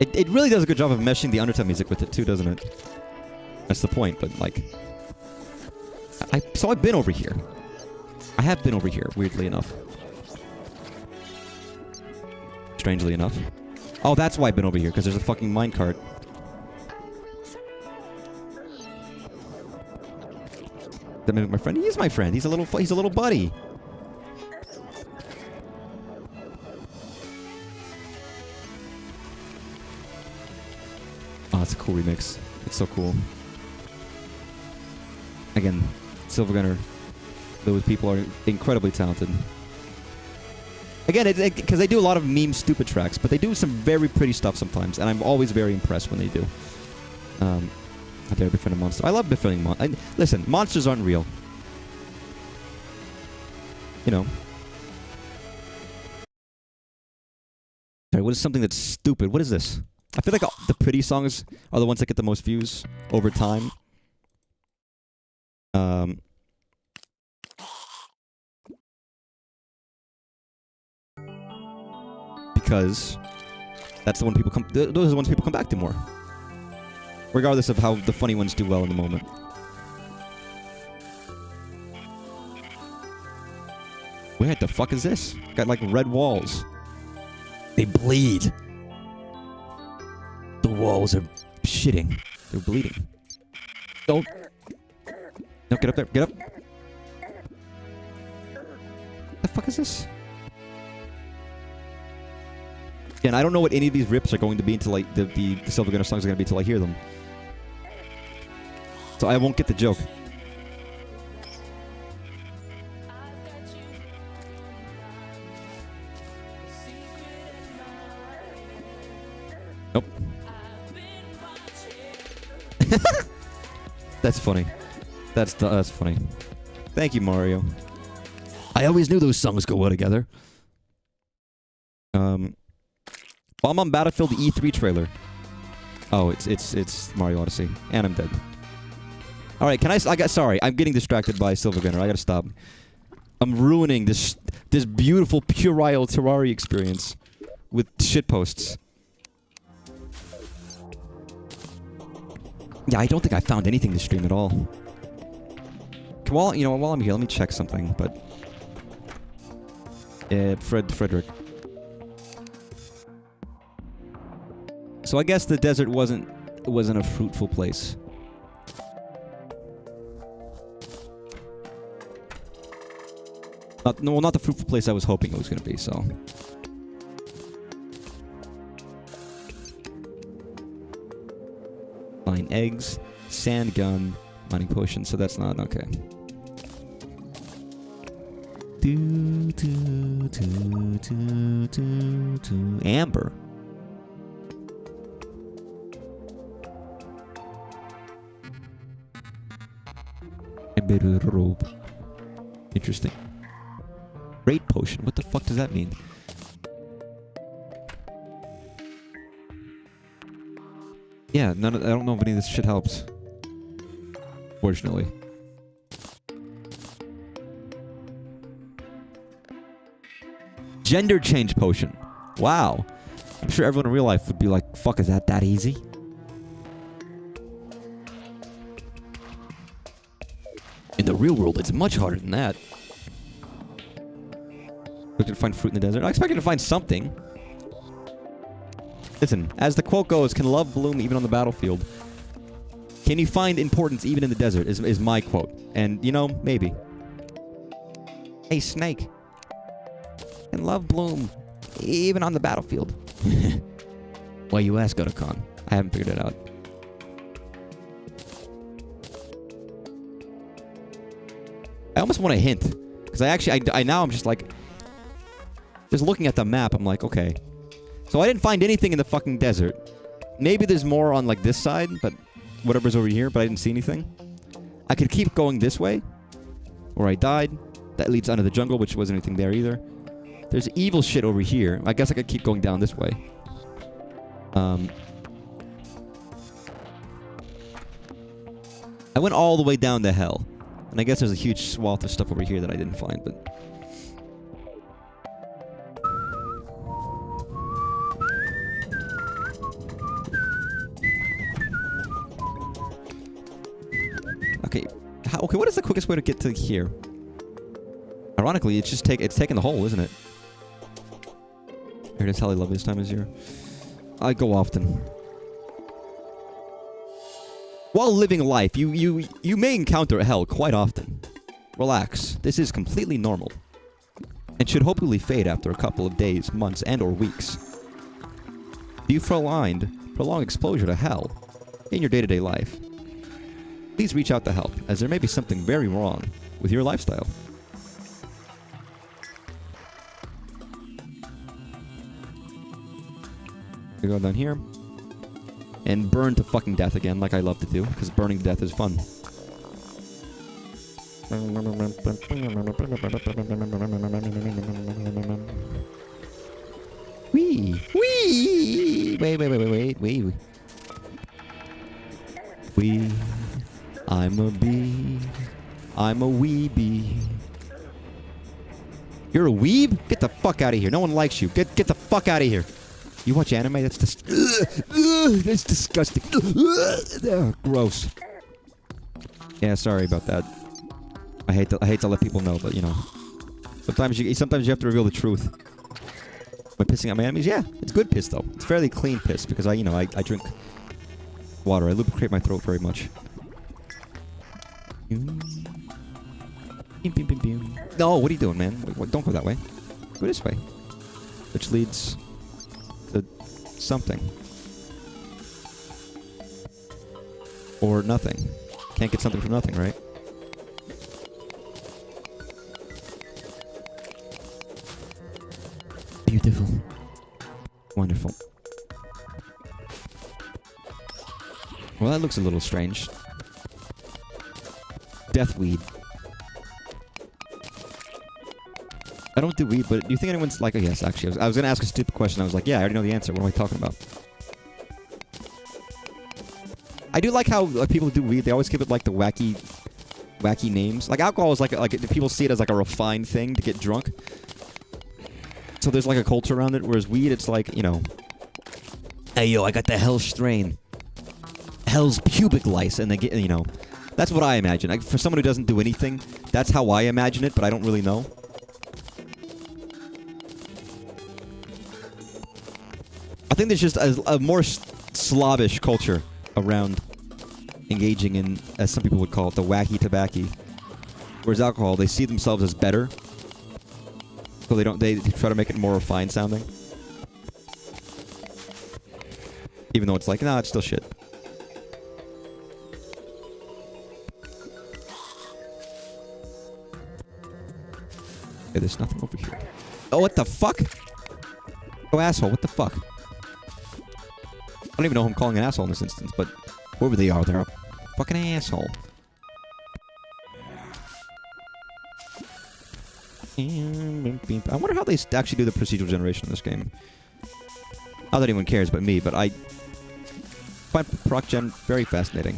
It really does a good job of meshing the undertone music with it too, doesn't it? That's the point, but like... So I've been over here. I have been over here, weirdly enough. Strangely enough. Oh, that's why I've been over here, because there's a fucking minecart. That mimic my friend? He is my friend. He's a little buddy. Oh, it's a cool remix. It's so cool. Again, Silver Gunner, those people are incredibly talented. Again, because they do a lot of meme stupid tracks, but they do some very pretty stuff sometimes, and I'm always very impressed when they do. How dare I befriend a monster? I love befriending monsters. Listen, monsters aren't real. You know. Sorry, what is something that's stupid? What is this? I feel like the pretty songs are the ones that get the most views over time. Because that's the one people those are the ones people come back to more. Regardless of how the funny ones do well in the moment. Where the fuck is this? Got like red walls. They bleed. The walls are shitting. They're bleeding. Don't. No, get up there. Get up. The fuck is this? And I don't know what any of these rips are going to be until like the Silver Gunner songs are going to be until I hear them. So I won't get the joke. Nope. That's funny. That's funny. Thank you, Mario. I always knew those songs go well together. Well, I'm on Battlefield E3 trailer. Oh, it's Mario Odyssey, and I'm dead. All right, sorry, I'm getting distracted by Silver Gunner. I gotta stop. I'm ruining this beautiful puerile Terraria experience with shitposts. Yeah, I don't think I found anything to stream at all. While I'm here, let me check something. But Frederick. So I guess the desert wasn't a fruitful place. Not the fruitful place I was hoping it was going to be. So. Mine eggs, sand gun, mining potion. So that's not okay. Amber. Robe. Interesting. Great potion. What the fuck does that mean? Yeah, I don't know if any of this shit helps. Fortunately. Gender change potion. Wow. I'm sure everyone in real life would be like, fuck, is that easy? In the real world, it's much harder than that. Looking to find fruit in the desert. I expected to find something. Listen, as the quote goes, can love bloom even on the battlefield? Can you find importance even in the desert is my quote. And, you know, maybe. Hey, Snake. Can love bloom even on the battlefield? Why you ask, Otacon? I haven't figured it out. I almost want a hint. Because I now I'm just like... Just looking at the map, I'm like, okay. So I didn't find anything in the fucking desert. Maybe there's more on, like, this side, but... Whatever's over here, but I didn't see anything. I could keep going this way. Where I died. That leads onto the jungle, which wasn't anything there either. There's evil shit over here. I guess I could keep going down this way. I went all the way down to hell. And I guess there's a huge swath of stuff over here that I didn't find, but... Okay, okay, what is the quickest way to get to here? Ironically, it's just it's taking the hole, isn't it? Here, that's how I love this time of year. I go often. While living life, you may encounter hell quite often. Relax, this is completely normal. And should hopefully fade after a couple of days, months, and or weeks. Do you prolonged exposure to hell in your day-to-day life? Please reach out to help, as there may be something very wrong with your lifestyle. We go down here. And burn to fucking death again, like I love to do, because burning to death is fun. Wee! Wee! Wait. Wee. I'm a bee. I'm a weebie. You're a weeb? Get the fuck out of here. No one likes you. Get the fuck out of here. You watch anime? That's just... that's disgusting. Gross. Yeah, sorry about that. I hate to let people know, but you know. Sometimes you have to reveal the truth. Am I pissing out my enemies? Yeah, it's good piss though. It's fairly clean piss because I drink water. I lubricate my throat very much. No, what are you doing, man? Wait, don't go that way. Go this way. Which leads to something. Or nothing. Can't get something from nothing, right? Beautiful. Wonderful. Well, that looks a little strange. Deathweed. I don't do weed, but do you think anyone's like... Oh, yes, actually. I was going to ask a stupid question. I was like, yeah, I already know the answer. What am I talking about? I do like how people do weed. They always give it, like, the wacky names. Like, alcohol is like people see it as, like, a refined thing to get drunk. So there's, like, a culture around it. Whereas weed, it's like, you know... Hey, yo, I got the hell strain. Hell's pubic lice. And they get, you know... That's what I imagine. For someone who doesn't do anything, that's how I imagine it, but I don't really know. I think there's just a more Slavish culture around engaging in, as some people would call it, the wacky tobacco. Whereas alcohol, they see themselves as better. So they try to make it more refined sounding. Even though it's like, nah, it's still shit. Okay, there's nothing over here. Oh, what the fuck? Oh, asshole, what the fuck? I don't even know who I'm calling an asshole in this instance, but whoever they are, they're a fucking asshole. I wonder how they actually do the procedural generation in this game. Not that anyone cares but me, but I find proc gen very fascinating.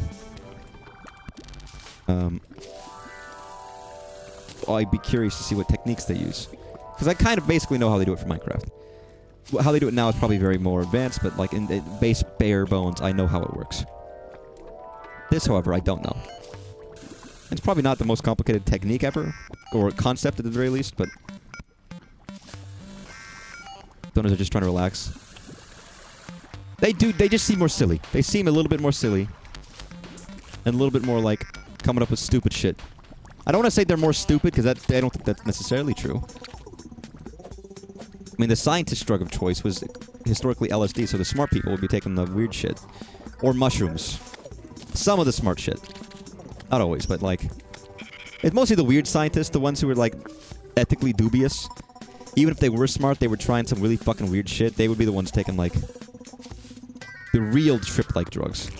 I'd be curious to see what techniques they use. Because I kind of basically know how they do it for Minecraft. How they do it now is probably very more advanced, but like in base bare bones, I know how it works. This, however, I don't know. It's probably not the most complicated technique ever, or concept at the very least, but donors are just trying to relax. They just seem more silly. They seem a little bit more silly. And a little bit more like coming up with stupid shit. I don't want to say they're more stupid, because I don't think that's necessarily true. I mean, the scientist drug of choice was historically LSD, so the smart people would be taking the weird shit. Or mushrooms. Some of the smart shit. Not always, but like... It's mostly the weird scientists, the ones who were like ethically dubious. Even if they were smart, they were trying some really fucking weird shit. They would be the ones taking like... the real trip-like drugs.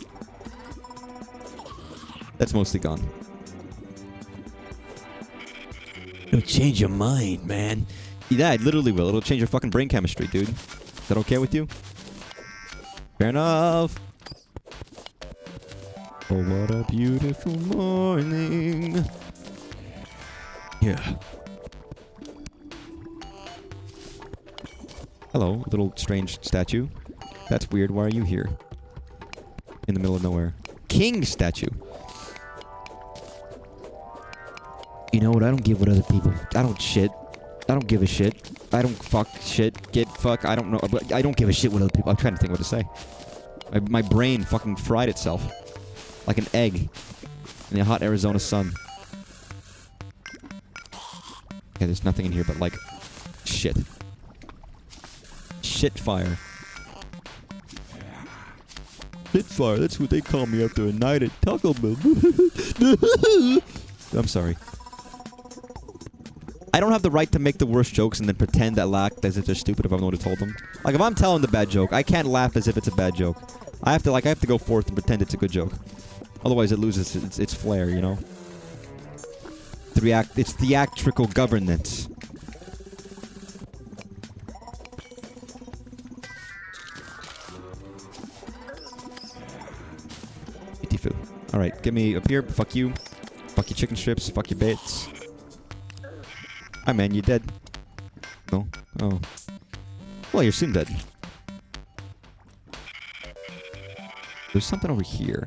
That's mostly gone. It'll change your mind, man. Yeah, it literally will. It'll change your fucking brain chemistry, dude. Is that okay with you? Fair enough. Oh, what a beautiful morning. Yeah. Hello, little strange statue. That's weird. Why are you here? In the middle of nowhere. King statue. You know what? I don't give what other people... I don't shit. I don't give a shit. I don't fuck shit. Get fuck. I don't know. I don't give a shit what other people... I'm trying to think what to say. My brain fucking fried itself. Like an egg. In the hot Arizona sun. Okay, there's nothing in here but like... shit. Shit fire. Shit fire. That's what they call me after a night at Taco Bell. I'm sorry. I don't have the right to make the worst jokes and then pretend I laugh as if they're stupid if I'm the one who told them. Like, if I'm telling the bad joke, I can't laugh as if it's a bad joke. I have to go forth and pretend it's a good joke. Otherwise, it loses its flair, you know? It's theatrical governance. Tifu. Alright, get me up here. Fuck you. Fuck your chicken strips. Fuck your bits. Hi, man, you dead? No? Oh. Well, you're soon dead. There's something over here.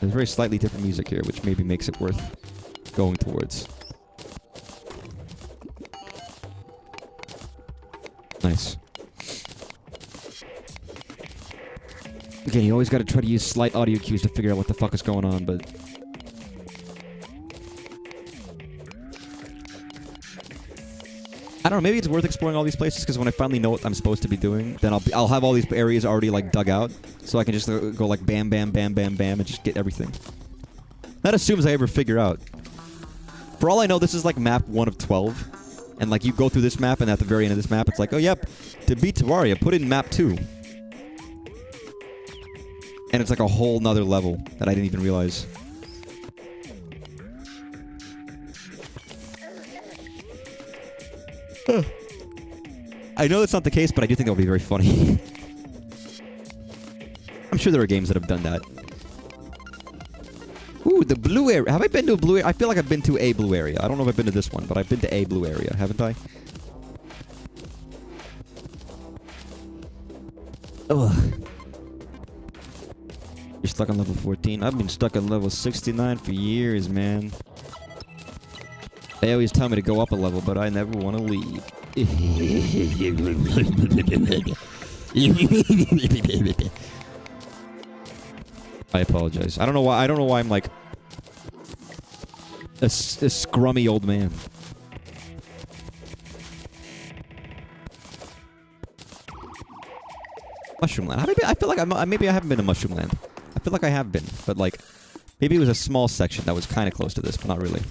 There's very slightly different music here, which maybe makes it worth going towards. Nice. Again, you always gotta try to use slight audio cues to figure out what the fuck is going on, but... I don't know, maybe it's worth exploring all these places, because when I finally know what I'm supposed to be doing, then I'll have all these areas already, like, dug out, so I can just go, like, bam, bam, bam, bam, bam, and just get everything. That assumes I ever figure out. For all I know, this is, like, map 1 of 12, and, like, you go through this map, and at the very end of this map, it's like, oh, yep, to beat Terraria, put in map 2. And it's, like, a whole nother level that I didn't even realize. I know that's not the case, but I do think that would be very funny. I'm sure there are games that have done that. Ooh, the blue area. Have I been to a blue area? I feel like I've been to a blue area. I don't know if I've been to this one, but I've been to a blue area, haven't I? Ugh. You're stuck on level 14. I've been stuck on level 69 for years, man. They always tell me to go up a level, but I never want to leave. I apologize. I don't know why. I don't know why I'm like a scrummy old man. Mushroom Land. I feel like maybe I haven't been to Mushroom Land. I feel like I have been, but like maybe it was a small section that was kind of close to this, but not really.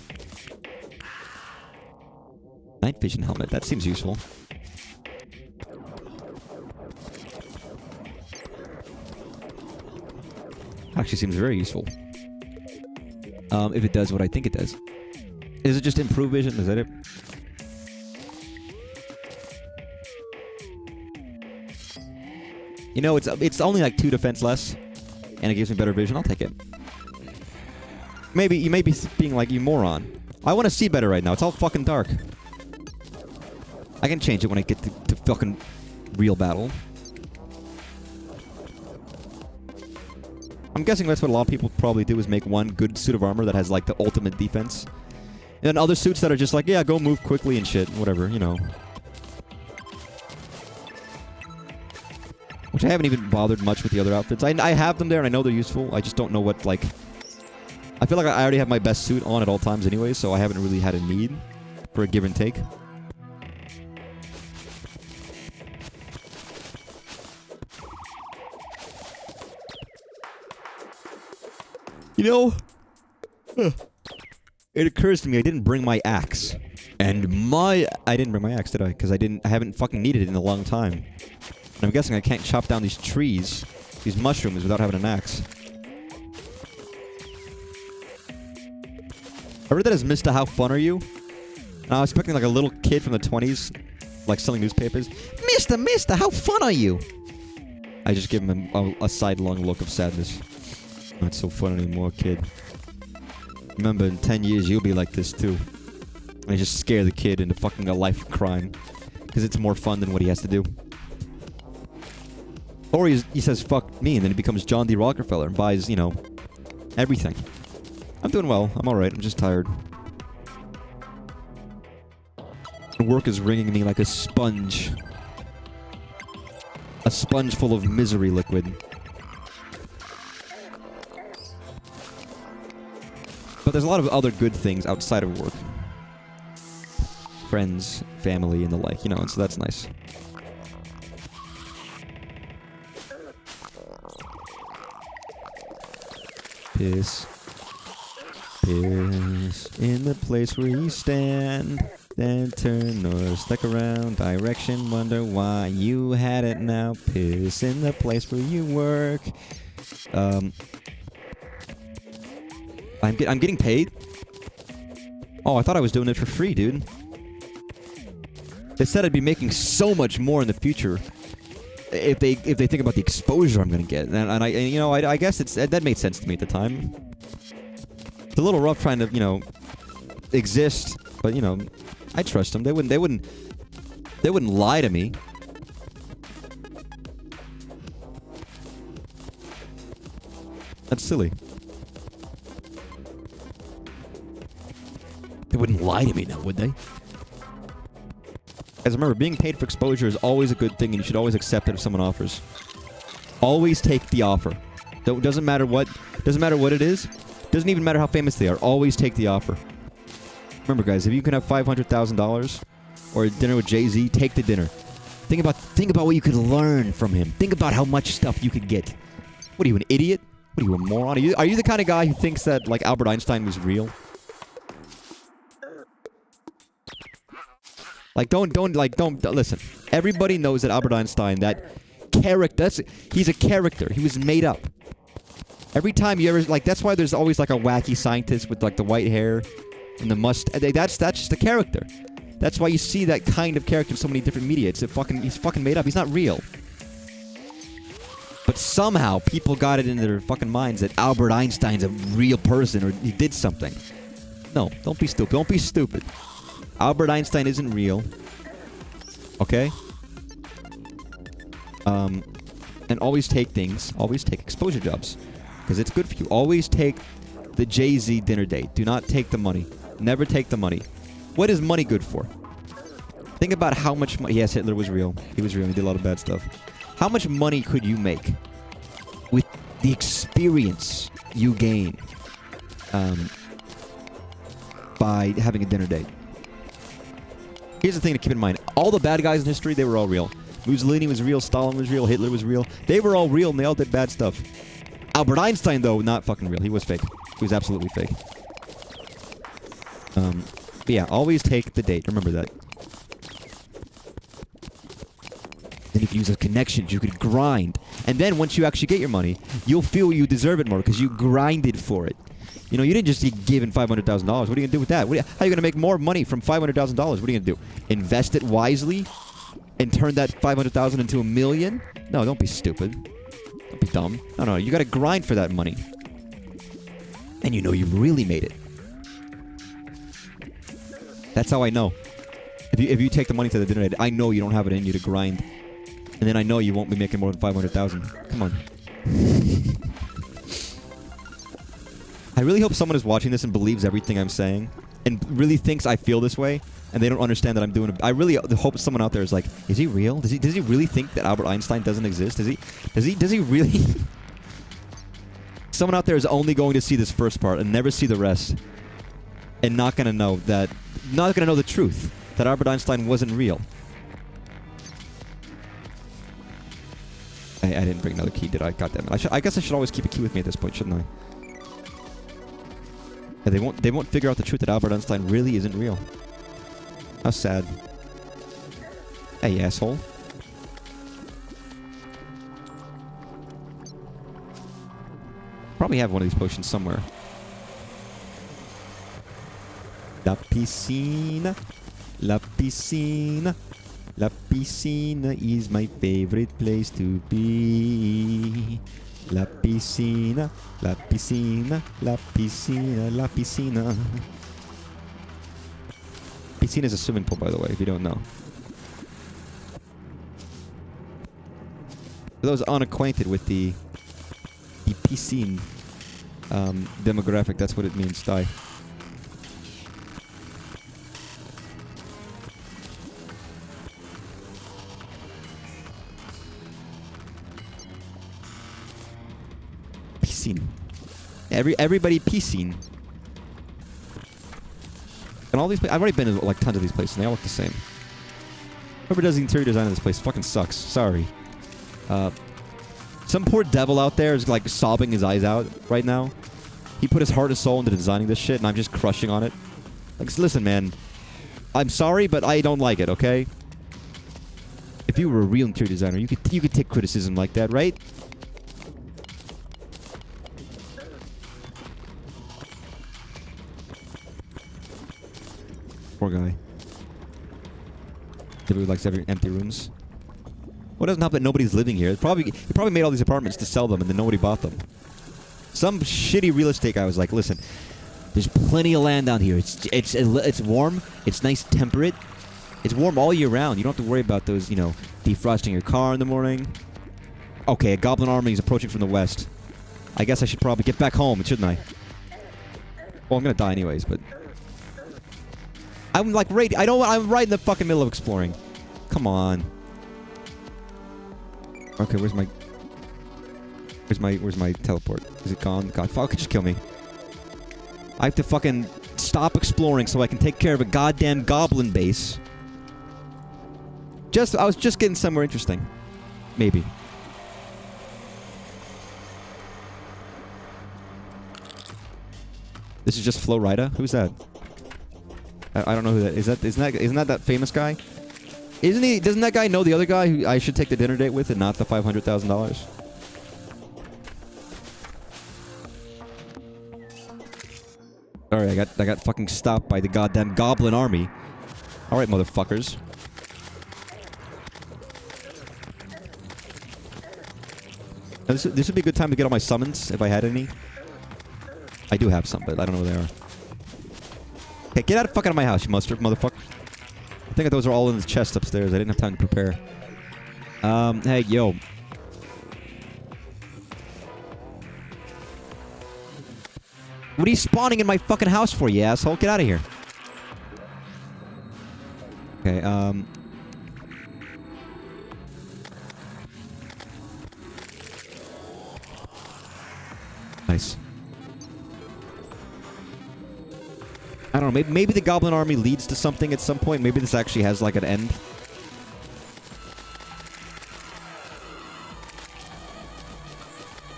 Night vision helmet. That seems useful. Actually seems very useful. If it does what I think it does. Is it just improved vision? Is that it? You know, it's only like 2 defense less, and it gives me better vision. I'll take it. Maybe you may be being like, you moron. I want to see better right now. It's all fucking dark. I can change it when I get to fucking real battle. I'm guessing that's what a lot of people probably do, is make one good suit of armor that has, like, the ultimate defense. And then other suits that are just like, yeah, go move quickly and shit. Whatever, you know. Which I haven't even bothered much with the other outfits. I have them there and I know they're useful. I just don't know what, like... I feel like I already have my best suit on at all times anyway, so I haven't really had a need for a give and take. You know, it occurs to me I didn't bring my axe. And I didn't bring my axe, did I? Because I haven't fucking needed it in a long time. And I'm guessing I can't chop down these trees, these mushrooms, without having an axe. I read that as Mr. How Fun Are You? And I was expecting like a little kid from the 20s, like selling newspapers. Mister, how fun are you? I just give him a sidelong look of sadness. Not so fun anymore, kid. Remember, in 10 years, you'll be like this, too. And I just scare the kid into fucking a life of crime. Because it's more fun than what he has to do. Or he says, fuck me, and then he becomes John D. Rockefeller and buys, you know, everything. I'm doing well. I'm alright. I'm just tired. Work is wringing me like a sponge. A sponge full of misery liquid. But there's a lot of other good things outside of work. Friends, family, and the like, you know, and so that's nice. Piss. Piss in the place where you stand. Then turn or stuck around direction. Wonder why you had it now. Piss in the place where you work. I'm getting paid? Oh, I thought I was doing it for free, dude. They said I'd be making so much more in the future if they think about the exposure I'm gonna get, and I guess that made sense to me at the time. It's a little rough trying to, you know, exist, but you know, I trust them. They wouldn't lie to me. That's silly. They wouldn't lie to me now, would they? Guys, remember, being paid for exposure is always a good thing, and you should always accept it if someone offers. Always take the offer. Doesn't matter what it is. Doesn't even matter how famous they are. Always take the offer. Remember, guys, if you can have $500,000 or a dinner with Jay-Z, take the dinner. Think about what you could learn from him. Think about how much stuff you could get. What are you, an idiot? What are you, a moron? Are you the kind of guy who thinks that, like, Albert Einstein was real? Like, don't listen. Everybody knows that Albert Einstein, that character, he's a character. He was made up. Every time you ever, like, that's why there's always, like, a wacky scientist with, like, the white hair and the that's just a character. That's why you see that kind of character in so many different media. He's fucking made up. He's not real. But somehow, people got it into their fucking minds that Albert Einstein's a real person or he did something. No, don't be stupid. Don't be stupid. Albert Einstein isn't real. Okay? And always take exposure jobs. Because it's good for you. Always take the Jay-Z dinner date. Do not take the money. Never take the money. What is money good for? Think about how much money... Yes, Hitler was real. He was real. He did a lot of bad stuff. How much money could you make with the experience you gain by having a dinner date? Here's the thing to keep in mind. All the bad guys in history, they were all real. Mussolini was real, Stalin was real, Hitler was real. They were all real and they all did bad stuff. Albert Einstein, though, not fucking real. He was fake. He was absolutely fake. But yeah, always take the date. Remember that. Then you can use those connections. You could grind. And then once you actually get your money, you'll feel you deserve it more because you grinded for it. You know, you didn't just get given $500,000. What are you going to do with that? How are you going to make more money from $500,000? What are you going to do? Invest it wisely and turn that $500,000 into $1 million? No, don't be stupid. Don't be dumb. No, you got to grind for that money. And you know you really made it. That's how I know. If you take the money to the dinner date, I know you don't have it in you to grind. And then I know you won't be making more than 500,000. Come on. I really hope someone is watching this and believes everything I'm saying. And really thinks I feel this way. And they don't understand that I'm doing it. I really hope someone out there is like, is he real? Does he really think that Albert Einstein doesn't exist? Does he really? Someone out there is only going to see this first part and never see the rest. And not going to know the truth. That Albert Einstein wasn't real. I didn't bring another key, did I? God damn it. I guess I should always keep a key with me at this point, shouldn't I? Yeah, they won't figure out the truth that Albert Einstein really isn't real. How sad. Hey, asshole. Probably have one of these potions somewhere. La piscina. La piscina. La piscina is my favorite place to be. La piscina. La piscina. La piscina. La piscina. Piscina is a swimming pool, by the way, if you don't know. For those unacquainted with the piscine demographic, that's what it means, die. Piscine. Everybody piscine. And all these places, I've already been to like tons of these places, and they all look the same. Whoever does the interior design of this place fucking sucks. Sorry. Some poor devil out there is like sobbing his eyes out right now. He put his heart and soul into designing this shit, and I'm just crushing on it. Like, listen, man. I'm sorry, but I don't like it, okay? If you were a real interior designer, you could take criticism like that, right? Poor guy. Everybody likes every empty rooms. Well, it doesn't help that nobody's living here. He probably made all these apartments to sell them, and then nobody bought them. Some shitty real estate guy was like, "Listen, there's plenty of land down here. It's warm. It's nice, temperate. It's warm all year round. You don't have to worry about those, you know, defrosting your car in the morning." Okay, a goblin army is approaching from the west. I guess I should probably get back home, shouldn't I? Well, I'm gonna die anyways, but I'm like right. I'm right in the fucking middle of exploring. Come on. Okay, where's my teleport? Is it gone? God, fuck, just kill me. I have to fucking stop exploring so I can take care of a goddamn goblin base. I was just getting somewhere interesting. Maybe. This is just Flo Rida? Who's that? I don't know who that is. Isn't that famous guy? Isn't he? Doesn't that guy know the other guy who I should take the dinner date with and not the $500,000? Alright, I got fucking stopped by the goddamn goblin army. Alright, motherfuckers. Now, this would be a good time to get all my summons, if I had any. I do have some, but I don't know where they are. Okay, get out of fucking my house, you motherfucker. I think those are all in the chest upstairs. I didn't have time to prepare. Hey, yo. What are you spawning in my fucking house for, you asshole? Get out of here. Okay, nice. I don't know, maybe the goblin army leads to something at some point. Maybe this actually has, like, an end.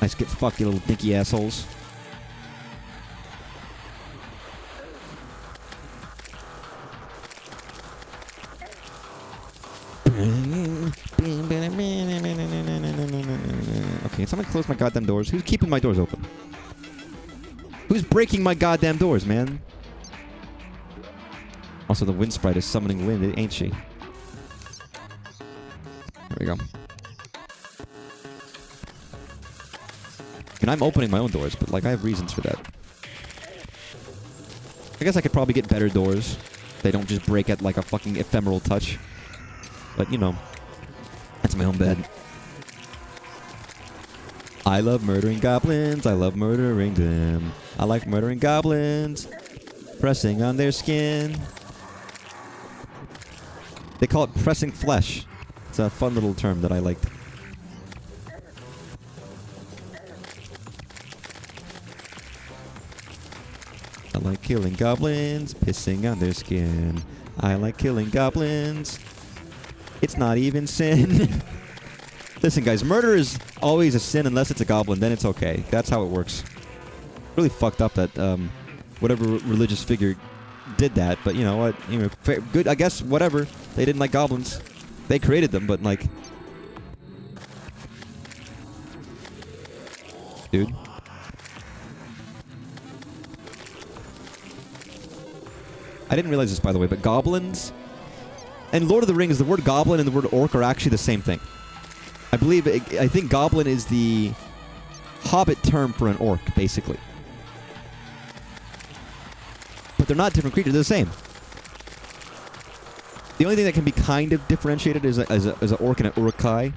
Nice, get fucked, you little dinky assholes. Okay, someone close my goddamn doors. Who's keeping my doors open? Who's breaking my goddamn doors, man? Also, the wind sprite is summoning wind, ain't she? There we go. And I'm opening my own doors, but, like, I have reasons for that. I guess I could probably get better doors. They don't just break at like a fucking ephemeral touch. But, you know, that's my own bed. I love murdering goblins. I love murdering them. I like murdering goblins. Pressing on their skin. They call it pressing flesh. It's a fun little term that I liked. I like killing goblins, pissing on their skin. I like killing goblins. It's not even sin. Listen, guys, murder is always a sin unless it's a goblin. Then it's okay. That's how it works. Really fucked up that whatever religious figure did that. But you know what? You know, good. I guess whatever. They didn't like goblins. They created them, but like, dude. I didn't realize this, by the way, but goblins and Lord of the Rings, the word goblin and the word orc are actually the same thing. I think goblin is the Hobbit term for an orc, basically. But they're not different creatures; they're the same. The only thing that can be kind of differentiated is an orc and an urukai,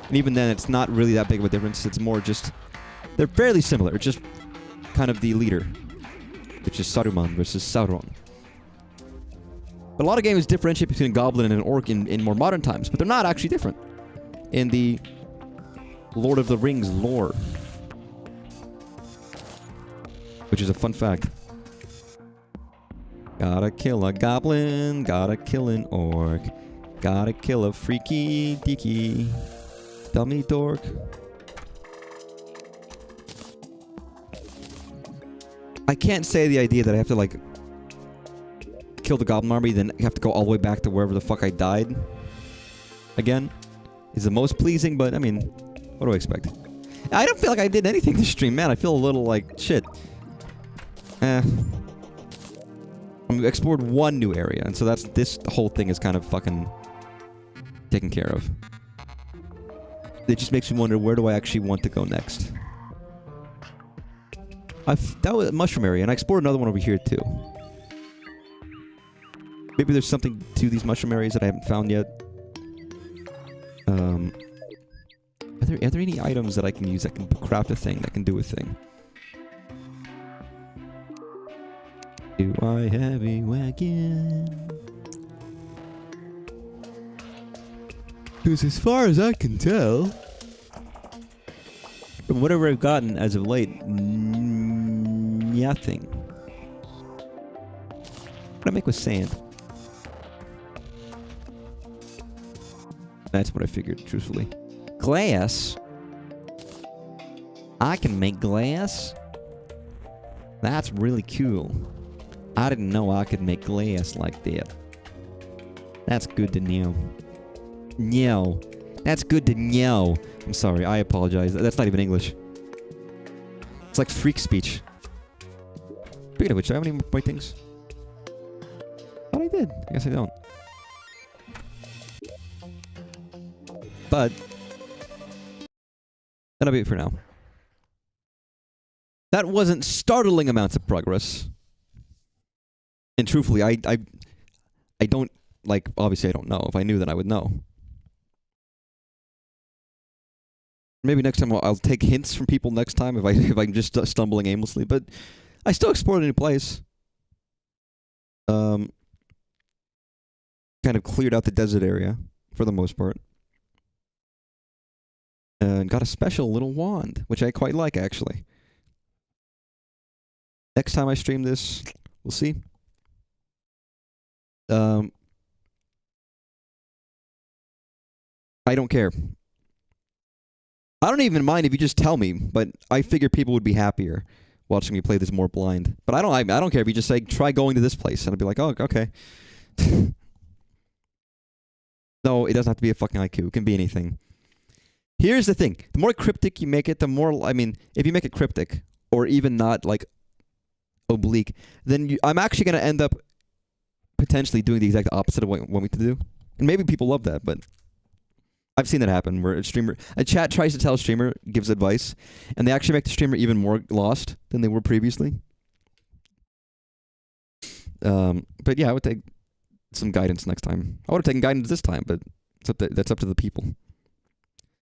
and even then, it's not really that big of a difference. It's more just they're fairly similar. It's just kind of the leader, which is Saruman versus Sauron. But a lot of games differentiate between a goblin and an orc in more modern times, but they're not actually different in the Lord of the Rings lore. Which is a fun fact. Gotta kill a goblin, gotta kill an orc, gotta kill a freaky deaky dummy dork. I can't say the idea that I have to like kill the goblin army, then have to go all the way back to wherever the fuck I died again is the most pleasing, but I mean, what do I expect? I don't feel like I did anything this stream, man. I feel a little like shit. I explored one new area, and so this whole thing is kind of fucking taken care of. It just makes me wonder, where do I actually want to go next? That was a mushroom area, and I explored another one over here too. Maybe there's something to these mushroom areas that I haven't found yet. Are there any items that I can use that can craft a thing, that can do a thing? Do I have a wagon? Because as far as I can tell, from whatever I've gotten as of late, nothing. What do I make with sand? That's what I figured, truthfully. Glass? I can make glass? That's really cool. I didn't know I could make glass like that. That's good to know. No. That's good to know. I'm sorry, I apologize. That's not even English. It's like freak speech. Speaking of which, do I have any more white things? Thought I did. I guess I don't. But that'll be it for now. That wasn't startling amounts of progress. And truthfully, I don't, like, obviously I don't know. If I knew, then I would know. Maybe next time I'll take hints from people next time if I'm just stumbling aimlessly. But I still explored a new place. Kind of cleared out the desert area for the most part. And got a special little wand, which I quite like, actually. Next time I stream this, we'll see. I don't care. I don't even mind if you just tell me, but I figure people would be happier watching me play this more blind. But I don't care if you just say, try going to this place, and I'd be like, oh, okay. No, it doesn't have to be a fucking IQ. It can be anything. Here's the thing. The more cryptic you make it, the more, I mean, if you make it cryptic, or even not, like, oblique, then I'm actually going to end up potentially doing the exact opposite of what you want me to do. And maybe people love that, but I've seen that happen, where a chat tries to tell a streamer, gives advice, and they actually make the streamer even more lost than they were previously. But yeah, I would take some guidance next time. I would have taken guidance this time, but that's up to the people.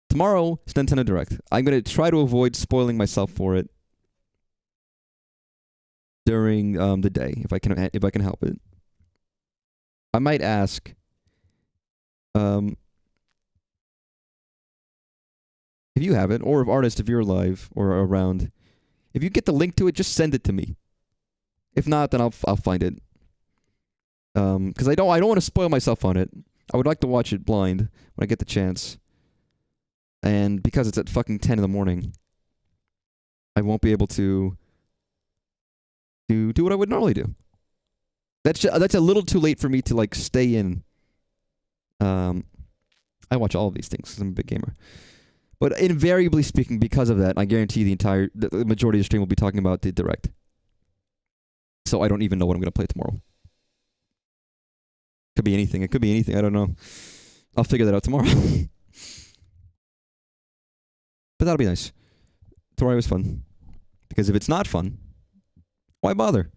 Tomorrow is Nintendo Direct. I'm gonna try to avoid spoiling myself for it during the day if I can help it. I might ask if you have it, or if Artist, if you're live or around, if you get the link to it, just send it to me. If not, then I'll find it. Because I don't want to spoil myself on it. I would like to watch it blind when I get the chance. And because it's at fucking 10 in the morning, I won't be able to do what I would normally do. That's a little too late for me to like stay in. I watch all of these things 'cause I'm a big gamer. But invariably speaking, because of that, I guarantee the majority of the stream will be talking about the Direct. So I don't even know what I'm going to play tomorrow. Could be anything. It could be anything. I don't know. I'll figure that out tomorrow. But that'll be nice. Terraria was fun. Because if it's not fun, why bother?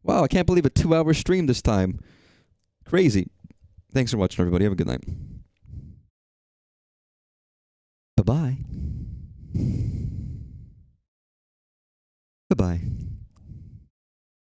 Wow, I can't believe a 2-hour stream this time. Crazy. Thanks for watching, everybody. Have a good night. Bye-bye. Bye-bye.